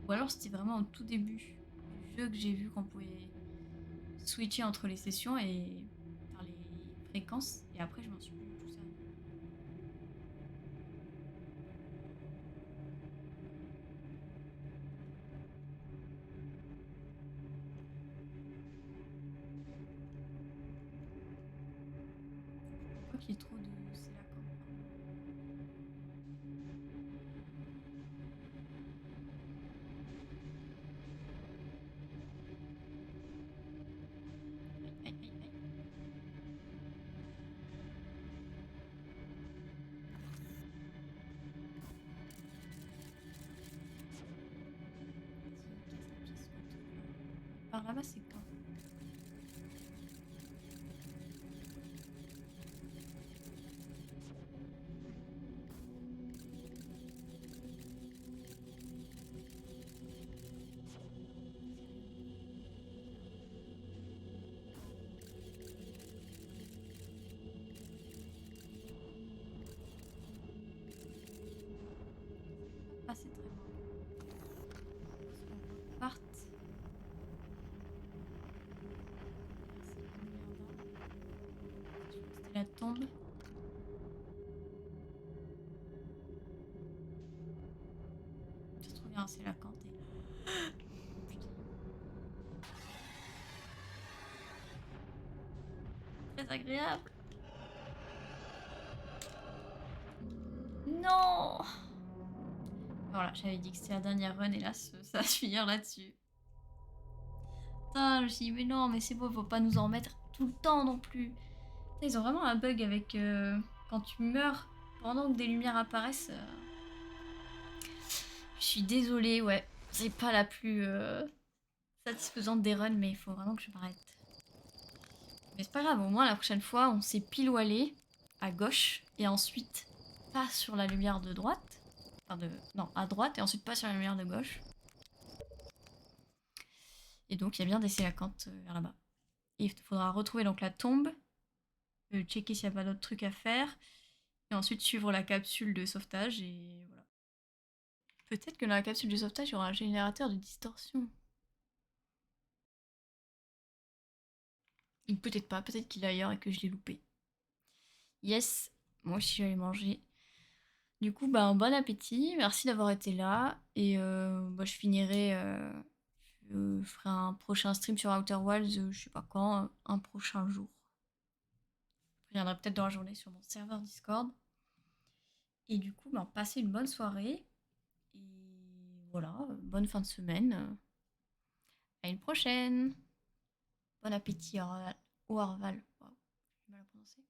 Ou alors c'était vraiment au tout début du jeu que j'ai vu qu'on pouvait switcher entre les sessions et faire les fréquences. Et après, je m'en suis plus du tout ça. Je crois qu'il y ait trop de... C'est là quand même. Aïe, aïe, aïe, aïe. Par là-bas, c'est quand? Pas passer très loin. Parce qu'on reparte. C'était la tombe. C'est trop bien, c'est la cantée. Très agréable. Non. Voilà, j'avais dit que c'était la dernière run et là, ça va se finir là-dessus. Putain, je me suis dit, mais non, mais c'est bon, faut pas nous en mettre tout le temps non plus. Putain, ils ont vraiment un bug avec quand tu meurs pendant que des lumières apparaissent, je suis désolée, ouais. C'est pas la plus satisfaisante des runs, mais il faut vraiment que je m'arrête. Mais c'est pas grave, au moins la prochaine fois, on sait pile où aller, à gauche, et ensuite pas sur la lumière de droite. Enfin, non, à droite, et ensuite pas sur la lumière de gauche. Et donc, il y a bien d'essayer la cante vers là-bas. Et il faudra retrouver donc la tombe, checker s'il n'y a pas d'autres trucs à faire, et ensuite suivre la capsule de sauvetage, et voilà. Peut-être que dans la capsule de sauvetage, il y aura un générateur de distorsion. Ou peut-être pas, peut-être qu'il est ailleurs et que je l'ai loupé. Yes, moi aussi je vais aller manger. Du coup, bah, bon appétit, merci d'avoir été là. Et bah, je ferai un prochain stream sur Outer Wilds, je sais pas quand, un prochain jour. Je reviendrai peut-être dans la journée sur mon serveur Discord. Et du coup, bah, passez une bonne soirée. Et voilà, bonne fin de semaine. À une prochaine. Bon appétit au Orval. Wow, j'ai mal à prononcer.